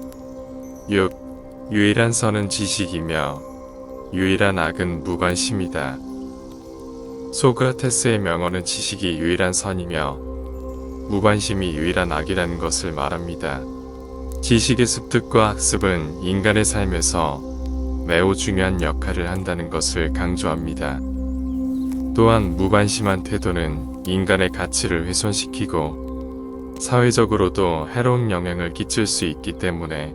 S1: 6. 유일한 선은 지식이며 유일한 악은 무관심이다. 소크라테스의 명언은 지식이 유일한 선이며 무관심이 유일한 악이라는 것을 말합니다. 지식의 습득과 학습은 인간의 삶에서 매우 중요한 역할을 한다는 것을 강조합니다. 또한 무관심한 태도는 인간의 가치를 훼손시키고 사회적으로도 해로운 영향을 끼칠 수 있기 때문에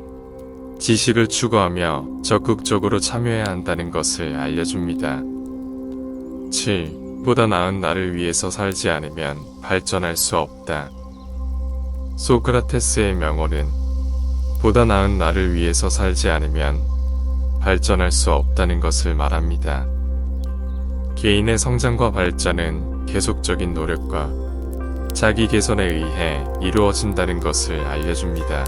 S1: 지식을 추구하며 적극적으로 참여해야 한다는 것을 알려줍니다. 7. 보다 나은 나를 위해서 살지 않으면 발전할 수 없다. 소크라테스의 명언은 보다 나은 나를 위해서 살지 않으면 발전할 수 없다는 것을 말합니다. 개인의 성장과 발전은 계속적인 노력과 자기 개선에 의해 이루어진다는 것을 알려줍니다.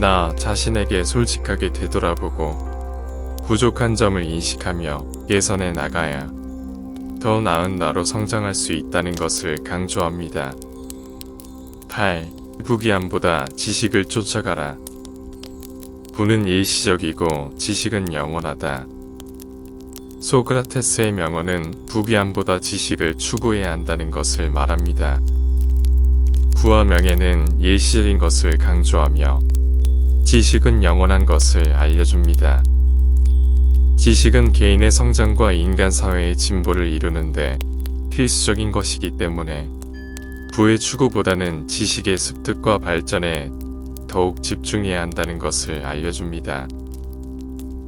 S1: 나 자신에게 솔직하게 되돌아보고 부족한 점을 인식하며 개선해 나가야 더 나은 나로 성장할 수 있다는 것을 강조합니다. 8. 부귀함보다 지식을 쫓아가라. 부는 일시적이고 지식은 영원하다. 소크라테스의 명언은 부귀함보다 지식을 추구해야 한다는 것을 말합니다. 부와 명예는 일시적인 것을 강조하며 지식은 영원한 것을 알려줍니다. 지식은 개인의 성장과 인간 사회의 진보를 이루는데 필수적인 것이기 때문에 부의 추구보다는 지식의 습득과 발전에 더욱 집중해야 한다는 것을 알려줍니다.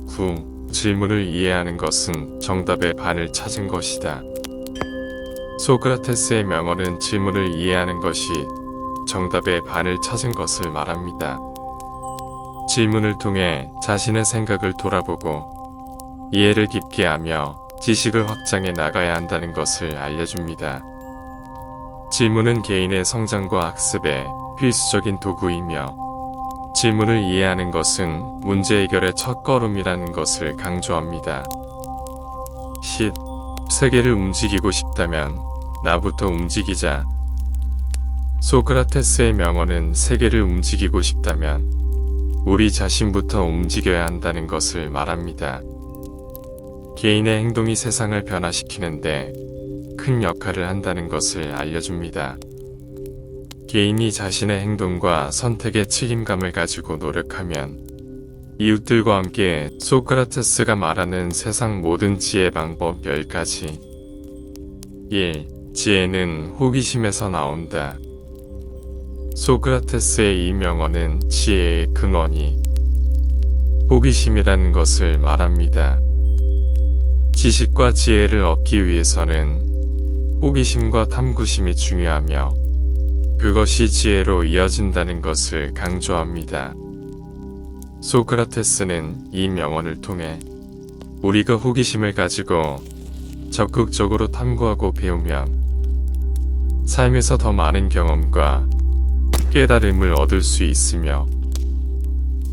S1: 9. 질문을 이해하는 것은 정답의 반을 찾은 것이다. 소크라테스의 명언은 질문을 이해하는 것이 정답의 반을 찾은 것을 말합니다. 질문을 통해 자신의 생각을 돌아보고 이해를 깊게 하며 지식을 확장해 나가야 한다는 것을 알려줍니다. 질문은 개인의 성장과 학습에 필수적인 도구이며 질문을 이해하는 것은 문제 해결의 첫걸음이라는 것을 강조합니다. 10. 세계를 움직이고 싶다면 나부터 움직이자. 소크라테스의 명언은 세계를 움직이고 싶다면 우리 자신부터 움직여야 한다는 것을 말합니다. 개인의 행동이 세상을 변화시키는데 큰 역할을 한다는 것을 알려줍니다. 개인이 자신의 행동과 선택에 책임감을 가지고 노력하면 이웃들과 함께 소크라테스가 말하는 세상 모든 지혜 방법 10가지. 1. 지혜는 호기심에서 나온다. 소크라테스의 이 명언은 지혜의 근원이 호기심이라는 것을 말합니다. 지식과 지혜를 얻기 위해서는 호기심과 탐구심이 중요하며 그것이 지혜로 이어진다는 것을 강조합니다. 소크라테스는 이 명언을 통해 우리가 호기심을 가지고 적극적으로 탐구하고 배우면 삶에서 더 많은 경험과 깨달음을 얻을 수 있으며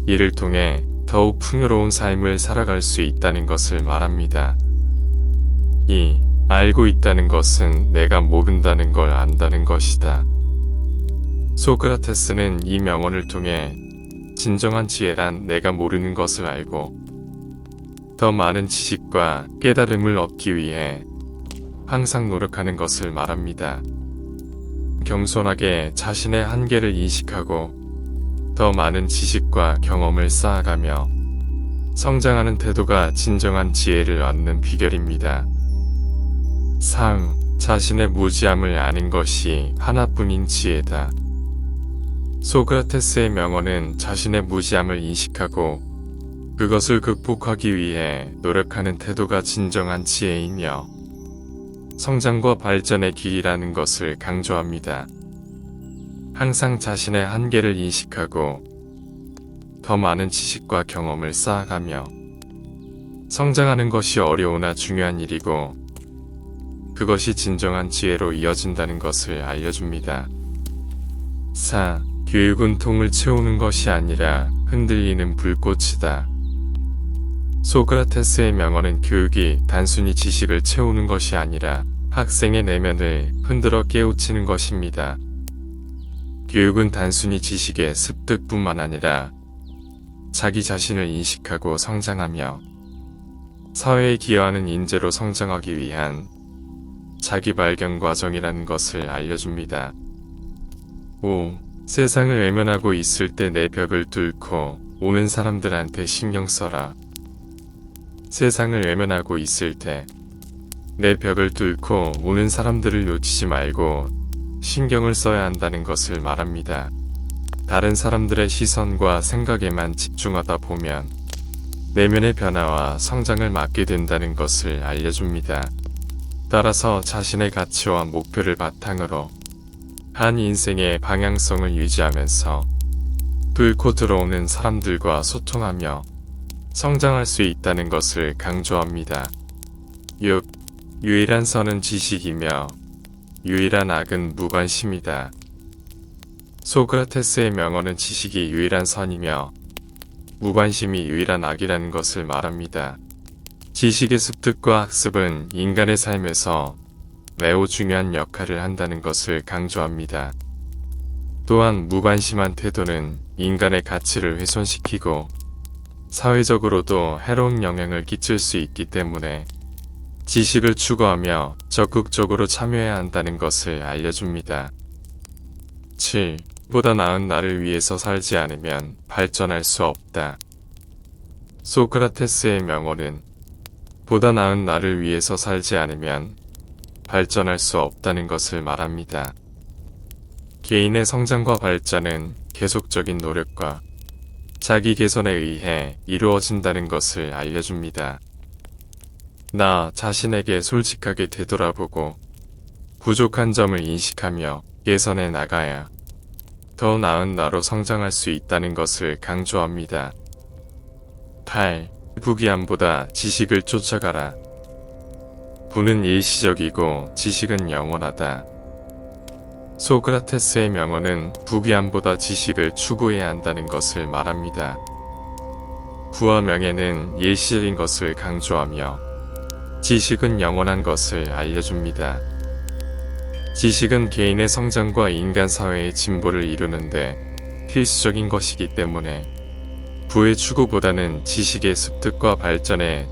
S1: 이를 통해 더욱 풍요로운 삶을 살아갈 수 있다는 것을 말합니다. 2. 알고 있다는 것은 내가 모른다는 걸 안다는 것이다. 소크라테스는 이 명언을 통해 진정한 지혜란 내가 모르는 것을 알고 더 많은 지식과 깨달음을 얻기 위해 항상 노력하는 것을 말합니다. 겸손하게 자신의 한계를 인식하고 더 많은 지식과 경험을 쌓아가며 성장하는 태도가 진정한 지혜를 얻는 비결입니다. 3. 자신의 무지함을 아는 것이 하나뿐인 지혜다. 소크라테스의 명언은 자신의 무지함을 인식하고 그것을 극복하기 위해 노력하는 태도가 진정한 지혜이며 성장과 발전의 길이라는 것을 강조합니다. 항상 자신의 한계를 인식하고 더 많은 지식과 경험을 쌓아가며 성장하는 것이 어려우나 중요한 일이고 그것이 진정한 지혜로 이어진다는 것을 알려줍니다. 4. 교육은 통을 채우는 것이 아니라 흔들리는 불꽃이다. 소크라테스의 명언은 교육이 단순히 지식을 채우는 것이 아니라 학생의 내면을 흔들어 깨우치는 것입니다. 교육은 단순히 지식의 습득뿐만 아니라 자기 자신을 인식하고 성장하며 사회에 기여하는 인재로 성장하기 위한 자기 발견 과정이라는 것을 알려줍니다. 5. 세상을 외면하고 있을 때 내 벽을 뚫고 오는 사람들한테 신경 써라. 세상을 외면하고 있을 때 내 벽을 뚫고 오는 사람들을 놓치지 말고 신경을 써야 한다는 것을 말합니다. 다른 사람들의 시선과 생각에만 집중하다 보면 내면의 변화와 성장을 막게 된다는 것을 알려줍니다. 따라서 자신의 가치와 목표를 바탕으로 한 인생의 방향성을 유지하면서 뚫고 들어오는 사람들과 소통하며 성장할 수 있다는 것을 강조합니다. 6. 유일한 선은 지식이며 유일한 악은 무관심이다. 소크라테스의 명언은 지식이 유일한 선이며 무관심이 유일한 악이라는 것을 말합니다. 지식의 습득과 학습은 인간의 삶에서 매우 중요한 역할을 한다는 것을 강조합니다. 또한 무관심한 태도는 인간의 가치를 훼손시키고 사회적으로도 해로운 영향을 끼칠 수 있기 때문에 지식을 추구하며 적극적으로 참여해야 한다는 것을 알려줍니다. 7. 보다 나은 나를 위해서 살지 않으면 발전할 수 없다. 소크라테스의 명언은 보다 나은 나를 위해서 살지 않으면 발전할 수 없다는 것을 말합니다. 개인의 성장과 발전은 계속적인 노력과 자기 개선에 의해 이루어진다는 것을 알려줍니다. 나 자신에게 솔직하게 되돌아보고 부족한 점을 인식하며 개선해 나가야 더 나은 나로 성장할 수 있다는 것을 강조합니다. 8. 부귀함보다 지식을 쫓아가라. 부는 일시적이고 지식은 영원하다. 소크라테스의 명언은 부귀함보다 지식을 추구해야 한다는 것을 말합니다. 부와 명예는 일시적인 것을 강조하며 지식은 영원한 것을 알려줍니다. 지식은 개인의 성장과 인간 사회의 진보를 이루는데 필수적인 것이기 때문에 부의 추구보다는 지식의 습득과 발전에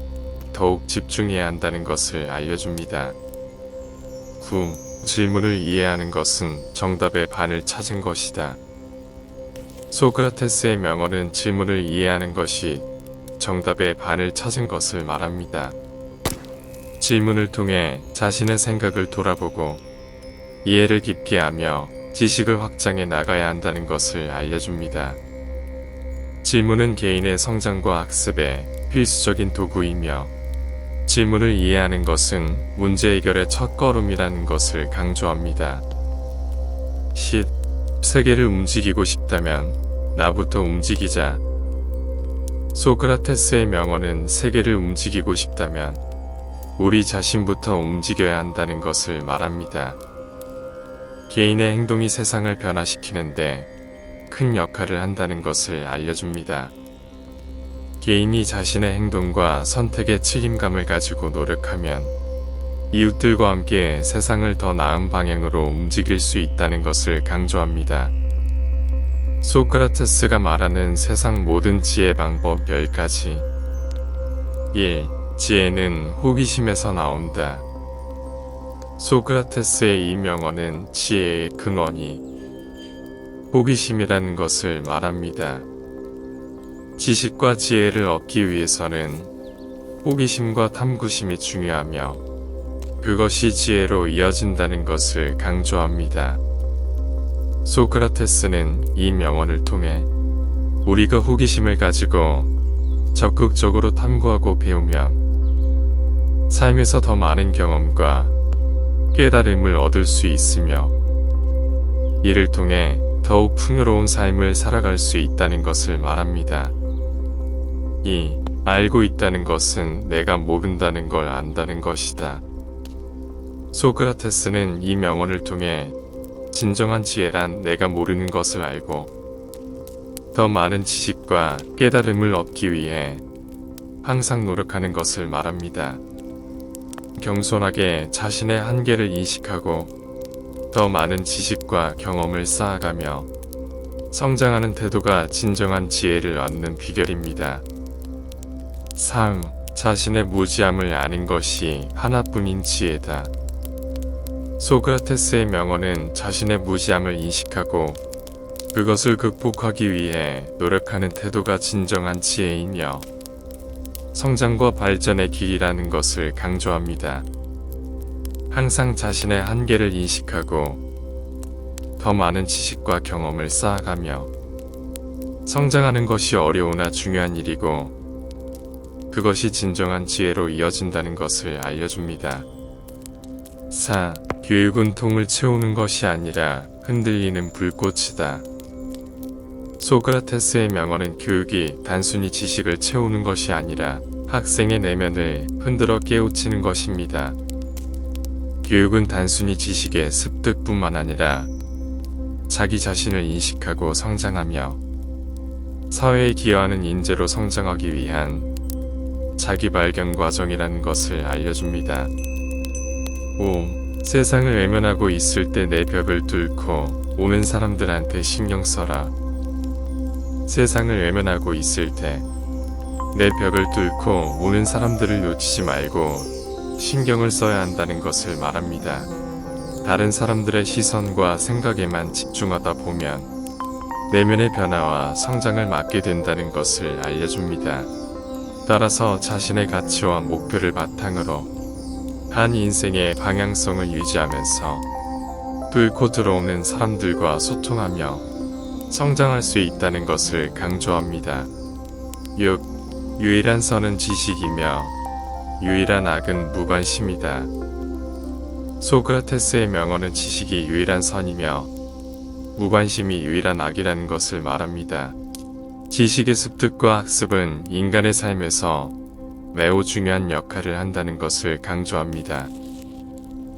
S1: 더욱 집중해야 한다는 것을 알려줍니다. 9. 질문을 이해하는 것은 정답의 반을 찾은 것이다. 소크라테스의 명언은 질문을 이해하는 것이 정답의 반을 찾은 것을 말합니다. 질문을 통해 자신의 생각을 돌아보고 이해를 깊게 하며 지식을 확장해 나가야 한다는 것을 알려줍니다. 질문은 개인의 성장과 학습에 필수적인 도구이며 질문을 이해하는 것은 문제 해결의 첫걸음이라는 것을 강조합니다. 10. 세계를 움직이고 싶다면 나부터 움직이자. 소크라테스의 명언은 세계를 움직이고 싶다면 우리 자신부터 움직여야 한다는 것을 말합니다. 개인의 행동이 세상을 변화시키는데 큰 역할을 한다는 것을 알려줍니다. 개인이 자신의 행동과 선택에 책임감을 가지고 노력하면 이웃들과 함께 세상을 더 나은 방향으로 움직일 수 있다는 것을 강조합니다. 소크라테스가 말하는 세상 모든 지혜 방법 10가지. 1. 지혜는 호기심에서 나온다. 소크라테스의 이 명언은 지혜의 근원이 호기심이라는 것을 말합니다. 지식과 지혜를 얻기 위해서는 호기심과 탐구심이 중요하며 그것이 지혜로 이어진다는 것을 강조합니다. 소크라테스는 이 명언을 통해 우리가 호기심을 가지고 적극적으로 탐구하고 배우면 삶에서 더 많은 경험과 깨달음을 얻을 수 있으며 이를 통해 더욱 풍요로운 삶을 살아갈 수 있다는 것을 말합니다. 2. 알고 있다는 것은 내가 모른다는 걸 안다는 것이다. 소크라테스는 이 명언을 통해 진정한 지혜란 내가 모르는 것을 알고 더 많은 지식과 깨달음을 얻기 위해 항상 노력하는 것을 말합니다. 겸손하게 자신의 한계를 인식하고 더 많은 지식과 경험을 쌓아가며 성장하는 태도가 진정한 지혜를 얻는 비결입니다. 3. 자신의 무지함을 아는 것이 하나뿐인 지혜다. 소크라테스의 명언은 자신의 무지함을 인식하고 그것을 극복하기 위해 노력하는 태도가 진정한 지혜이며 성장과 발전의 길이라는 것을 강조합니다. 항상 자신의 한계를 인식하고 더 많은 지식과 경험을 쌓아가며 성장하는 것이 어려우나 중요한 일이고 그것이 진정한 지혜로 이어진다는 것을 알려줍니다. 4. 교육은 통을 채우는 것이 아니라 흔들리는 불꽃이다. 소크라테스의 명언은 교육이 단순히 지식을 채우는 것이 아니라 학생의 내면을 흔들어 깨우치는 것입니다. 교육은 단순히 지식의 습득뿐만 아니라 자기 자신을 인식하고 성장하며 사회에 기여하는 인재로 성장하기 위한 자기 발견 과정이라는 것을 알려줍니다. 5. 세상을 외면하고 있을 때 내 벽을 뚫고 오는 사람들한테 신경 써라. 세상을 외면하고 있을 때 내 벽을 뚫고 오는 사람들을 놓치지 말고 신경을 써야 한다는 것을 말합니다. 다른 사람들의 시선과 생각에만 집중하다 보면 내면의 변화와 성장을 막게 된다는 것을 알려줍니다. 따라서 자신의 가치와 목표를 바탕으로 한 인생의 방향성을 유지하면서 뚫고 들어오는 사람들과 소통하며 성장할 수 있다는 것을 강조합니다. 6. 유일한 선은 지식이며 유일한 악은 무관심이다. 소크라테스의 명언은 지식이 유일한 선이며 무관심이 유일한 악이라는 것을 말합니다. 지식의 습득과 학습은 인간의 삶에서 매우 중요한 역할을 한다는 것을 강조합니다.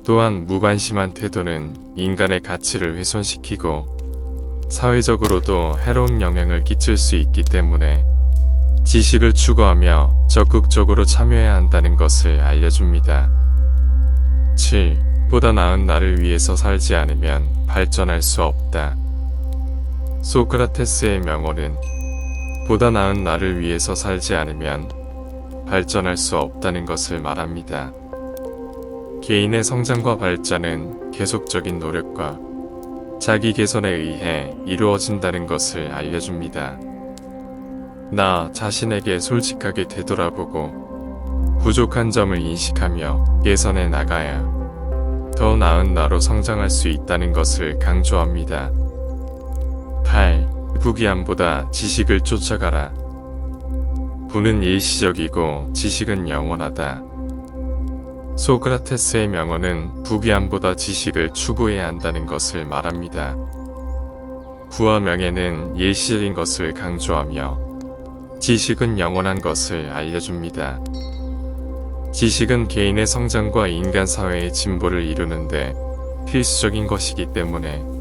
S1: 또한 무관심한 태도는 인간의 가치를 훼손시키고 사회적으로도 해로운 영향을 끼칠 수 있기 때문에 지식을 추구하며 적극적으로 참여해야 한다는 것을 알려줍니다. 7. 보다 나은 나를 위해서 살지 않으면 발전할 수 없다. 소크라테스의 명언은 보다 나은 나를 위해서 살지 않으면 발전할 수 없다는 것을 말합니다. 개인의 성장과 발전은 계속적인 노력과 자기 개선에 의해 이루어진다는 것을 알려줍니다. 나 자신에게 솔직하게 되돌아보고 부족한 점을 인식하며 개선해 나가야 더 나은 나로 성장할 수 있다는 것을 강조합니다. 8. 부귀함보다 지식을 쫓아가라. 부는 일시적이고 지식은 영원하다. 소크라테스의 명언은 부귀함보다 지식을 추구해야 한다는 것을 말합니다. 부와 명예는 일시적인 것을 강조하며 지식은 영원한 것을 알려줍니다. 지식은 개인의 성장과 인간 사회의 진보를 이루는데 필수적인 것이기 때문에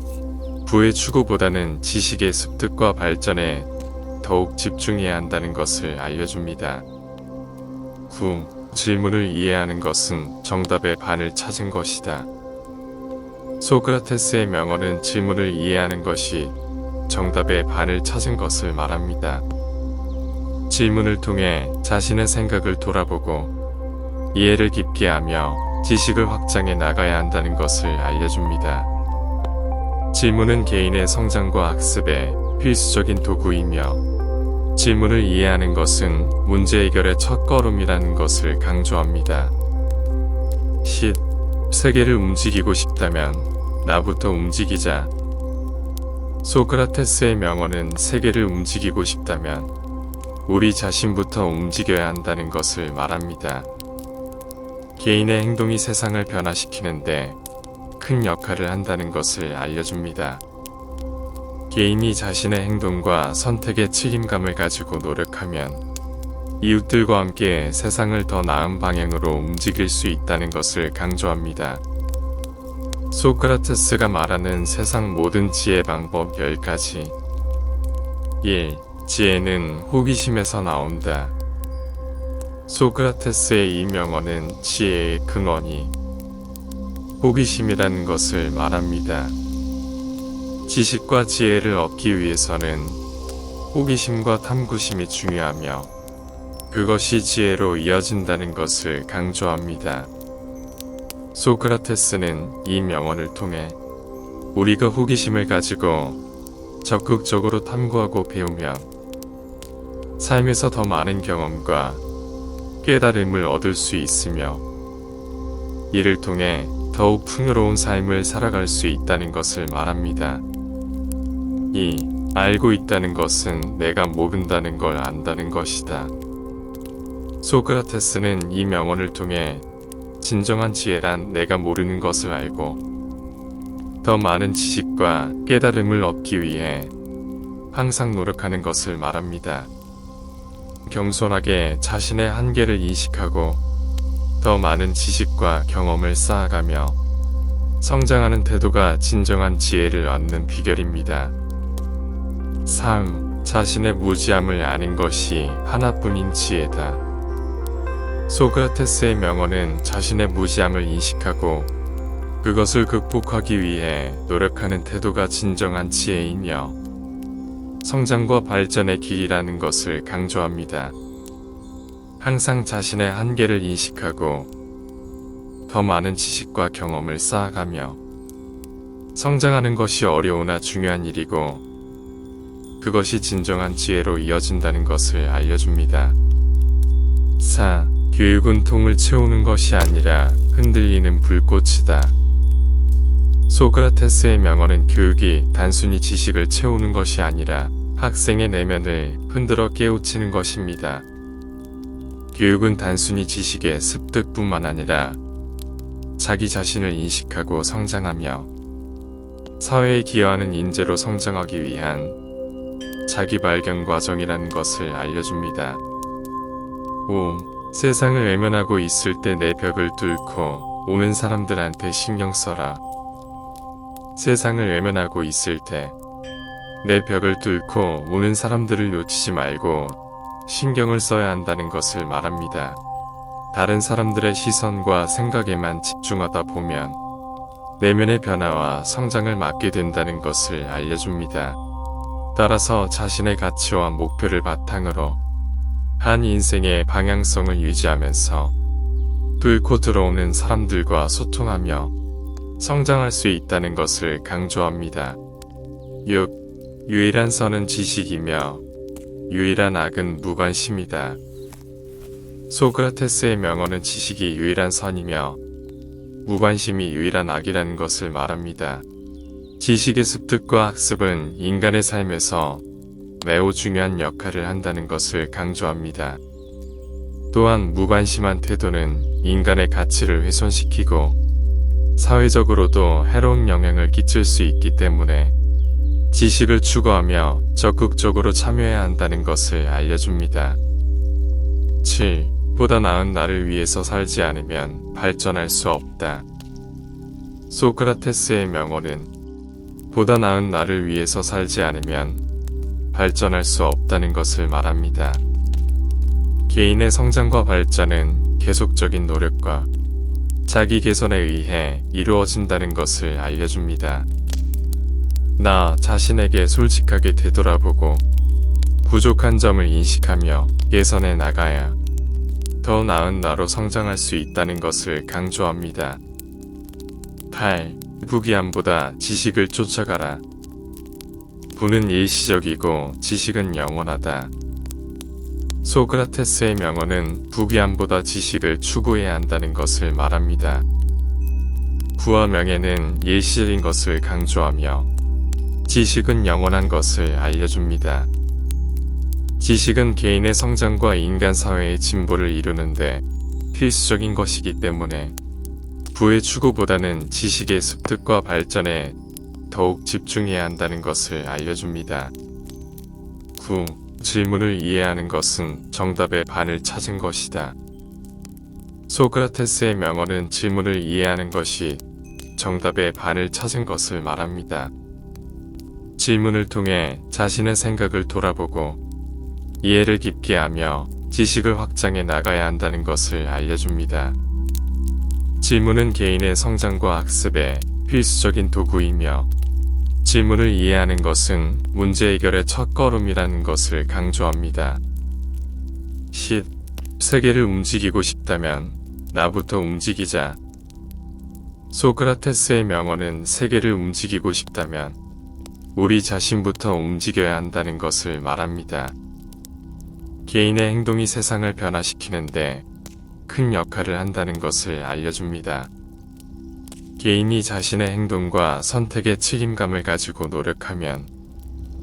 S1: 부의 추구보다는 지식의 습득과 발전에 더욱 집중해야 한다는 것을 알려줍니다. 9. 질문을 이해하는 것은 정답의 반을 찾은 것이다. 소크라테스의 명언은 질문을 이해하는 것이 정답의 반을 찾은 것을 말합니다. 질문을 통해 자신의 생각을 돌아보고 이해를 깊게 하며 지식을 확장해 나가야 한다는 것을 알려줍니다. 질문은 개인의 성장과 학습의 필수적인 도구이며 질문을 이해하는 것은 문제 해결의 첫걸음이라는 것을 강조합니다. 10. 세계를 움직이고 싶다면 나부터 움직이자. 소크라테스의 명언은 세계를 움직이고 싶다면 우리 자신부터 움직여야 한다는 것을 말합니다. 개인의 행동이 세상을 변화시키는데 큰 역할을 한다는 것을 알려줍니다. 개인이 자신의 행동과 선택에 책임감을 가지고 노력하면 이웃들과 함께 세상을 더 나은 방향으로 움직일 수 있다는 것을 강조합니다. 소크라테스가 말하는 세상 모든 지혜 방법 10가지. 1. 지혜는 호기심에서 나온다. 소크라테스의 이 명언은 지혜의 근원이 호기심이라는 것을 말합니다. 지식과 지혜를 얻기 위해서는 호기심과 탐구심이 중요하며 그것이 지혜로 이어진다는 것을 강조합니다. 소크라테스는 이 명언을 통해 우리가 호기심을 가지고 적극적으로 탐구하고 배우면 삶에서 더 많은 경험과 깨달음을 얻을 수 있으며 이를 통해 더욱 풍요로운 삶을 살아갈 수 있다는 것을 말합니다. 2. 알고 있다는 것은 내가 모른다는 걸 안다는 것이다. 소크라테스는 이 명언을 통해 진정한 지혜란 내가 모르는 것을 알고 더 많은 지식과 깨달음을 얻기 위해 항상 노력하는 것을 말합니다. 겸손하게 자신의 한계를 인식하고 더 많은 지식과 경험을 쌓아가며 성장하는 태도가 진정한 지혜를 얻는 비결입니다. 3. 자신의 무지함을 아는 것이 하나뿐인 지혜다. 소크라테스의 명언은 자신의 무지함을 인식하고 그것을 극복하기 위해 노력하는 태도가 진정한 지혜이며 성장과 발전의 길이라는 것을 강조합니다. 항상 자신의 한계를 인식하고 더 많은 지식과 경험을 쌓아가며 성장하는 것이 어려우나 중요한 일이고 그것이 진정한 지혜로 이어진다는 것을 알려줍니다. 4. 교육은 통을 채우는 것이 아니라 흔들리는 불꽃이다. 소크라테스의 명언은 교육이 단순히 지식을 채우는 것이 아니라 학생의 내면을 흔들어 깨우치는 것입니다. 교육은 단순히 지식의 습득뿐만 아니라 자기 자신을 인식하고 성장하며 사회에 기여하는 인재로 성장하기 위한 자기 발견 과정이라는 것을 알려줍니다. 5. 세상을 외면하고 있을 때 내 벽을 뚫고 오는 사람들한테 신경 써라. 세상을 외면하고 있을 때 내 벽을 뚫고 오는 사람들을 놓치지 말고 신경을 써야 한다는 것을 말합니다. 다른 사람들의 시선과 생각에만 집중하다 보면 내면의 변화와 성장을 막게 된다는 것을 알려줍니다. 따라서 자신의 가치와 목표를 바탕으로 한 인생의 방향성을 유지하면서 뚫고 들어오는 사람들과 소통하며 성장할 수 있다는 것을 강조합니다. 6. 유일한 선은 지식이며 유일한 악은 무관심이다. 소크라테스의 명언은 지식이 유일한 선이며 무관심이 유일한 악이라는 것을 말합니다. 지식의 습득과 학습은 인간의 삶에서 매우 중요한 역할을 한다는 것을 강조합니다. 또한 무관심한 태도는 인간의 가치를 훼손시키고 사회적으로도 해로운 영향을 끼칠 수 있기 때문에 지식을 추구하며 적극적으로 참여해야 한다는 것을 알려줍니다. 7. 보다 나은 나를 위해서 살지 않으면 발전할 수 없다. 소크라테스의 명언은 보다 나은 나를 위해서 살지 않으면 발전할 수 없다는 것을 말합니다. 개인의 성장과 발전은 계속적인 노력과 자기 개선에 의해 이루어진다는 것을 알려줍니다. 나 자신에게 솔직하게 되돌아보고 부족한 점을 인식하며 개선해 나가야 더 나은 나로 성장할 수 있다는 것을 강조합니다. 8. 부귀함보다 지식을 쫓아가라. 부는 일시적이고 지식은 영원하다. 소크라테스의 명언은 부귀함보다 지식을 추구해야 한다는 것을 말합니다. 부와 명예는 일시적인 것을 강조하며 지식은 영원한 것을 알려줍니다. 지식은 개인의 성장과 인간 사회의 진보를 이루는데 필수적인 것이기 때문에 부의 추구보다는 지식의 습득과 발전에 더욱 집중해야 한다는 것을 알려줍니다. 9. 질문을 이해하는 것은 정답의 반을 찾은 것이다. 소크라테스의 명언은 질문을 이해하는 것이 정답의 반을 찾은 것을 말합니다. 질문을 통해 자신의 생각을 돌아보고 이해를 깊게 하며 지식을 확장해 나가야 한다는 것을 알려줍니다. 질문은 개인의 성장과 학습에 필수적인 도구이며 질문을 이해하는 것은 문제 해결의 첫걸음이라는 것을 강조합니다. 10. 세계를 움직이고 싶다면 나부터 움직이자. 소크라테스의 명언은 세계를 움직이고 싶다면 우리 자신부터 움직여야 한다는 것을 말합니다. 개인의 행동이 세상을 변화시키는데 큰 역할을 한다는 것을 알려줍니다. 개인이 자신의 행동과 선택에 책임감을 가지고 노력하면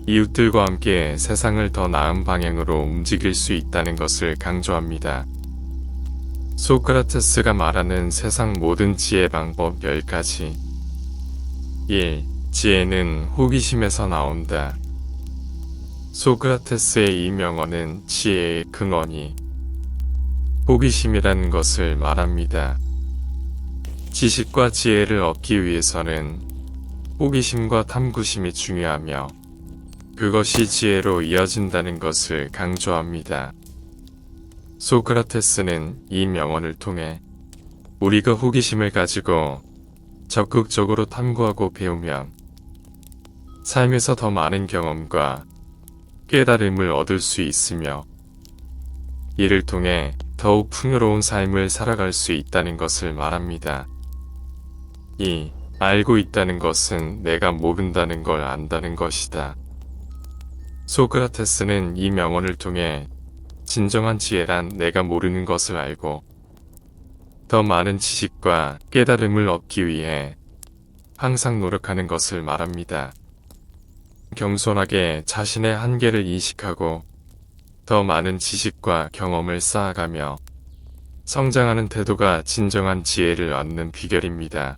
S1: 이웃들과 함께 세상을 더 나은 방향으로 움직일 수 있다는 것을 강조합니다. 소크라테스가 말하는 세상 모든 지혜 방법 10가지. 1. 지혜는 호기심에서 나온다. 소크라테스의 이 명언은 지혜의 근원이 호기심이라는 것을 말합니다. 지식과 지혜를 얻기 위해서는 호기심과 탐구심이 중요하며 그것이 지혜로 이어진다는 것을 강조합니다. 소크라테스는 이 명언을 통해 우리가 호기심을 가지고 적극적으로 탐구하고 배우면 삶에서 더 많은 경험과 깨달음을 얻을 수 있으며 이를 통해 더욱 풍요로운 삶을 살아갈 수 있다는 것을 말합니다. 2. 알고 있다는 것은 내가 모른다는 걸 안다는 것이다. 소크라테스는 이 명언을 통해 진정한 지혜란 내가 모르는 것을 알고 더 많은 지식과 깨달음을 얻기 위해 항상 노력하는 것을 말합니다. 겸손하게 자신의 한계를 인식하고 더 많은 지식과 경험을 쌓아가며 성장하는 태도가 진정한 지혜를 얻는 비결입니다.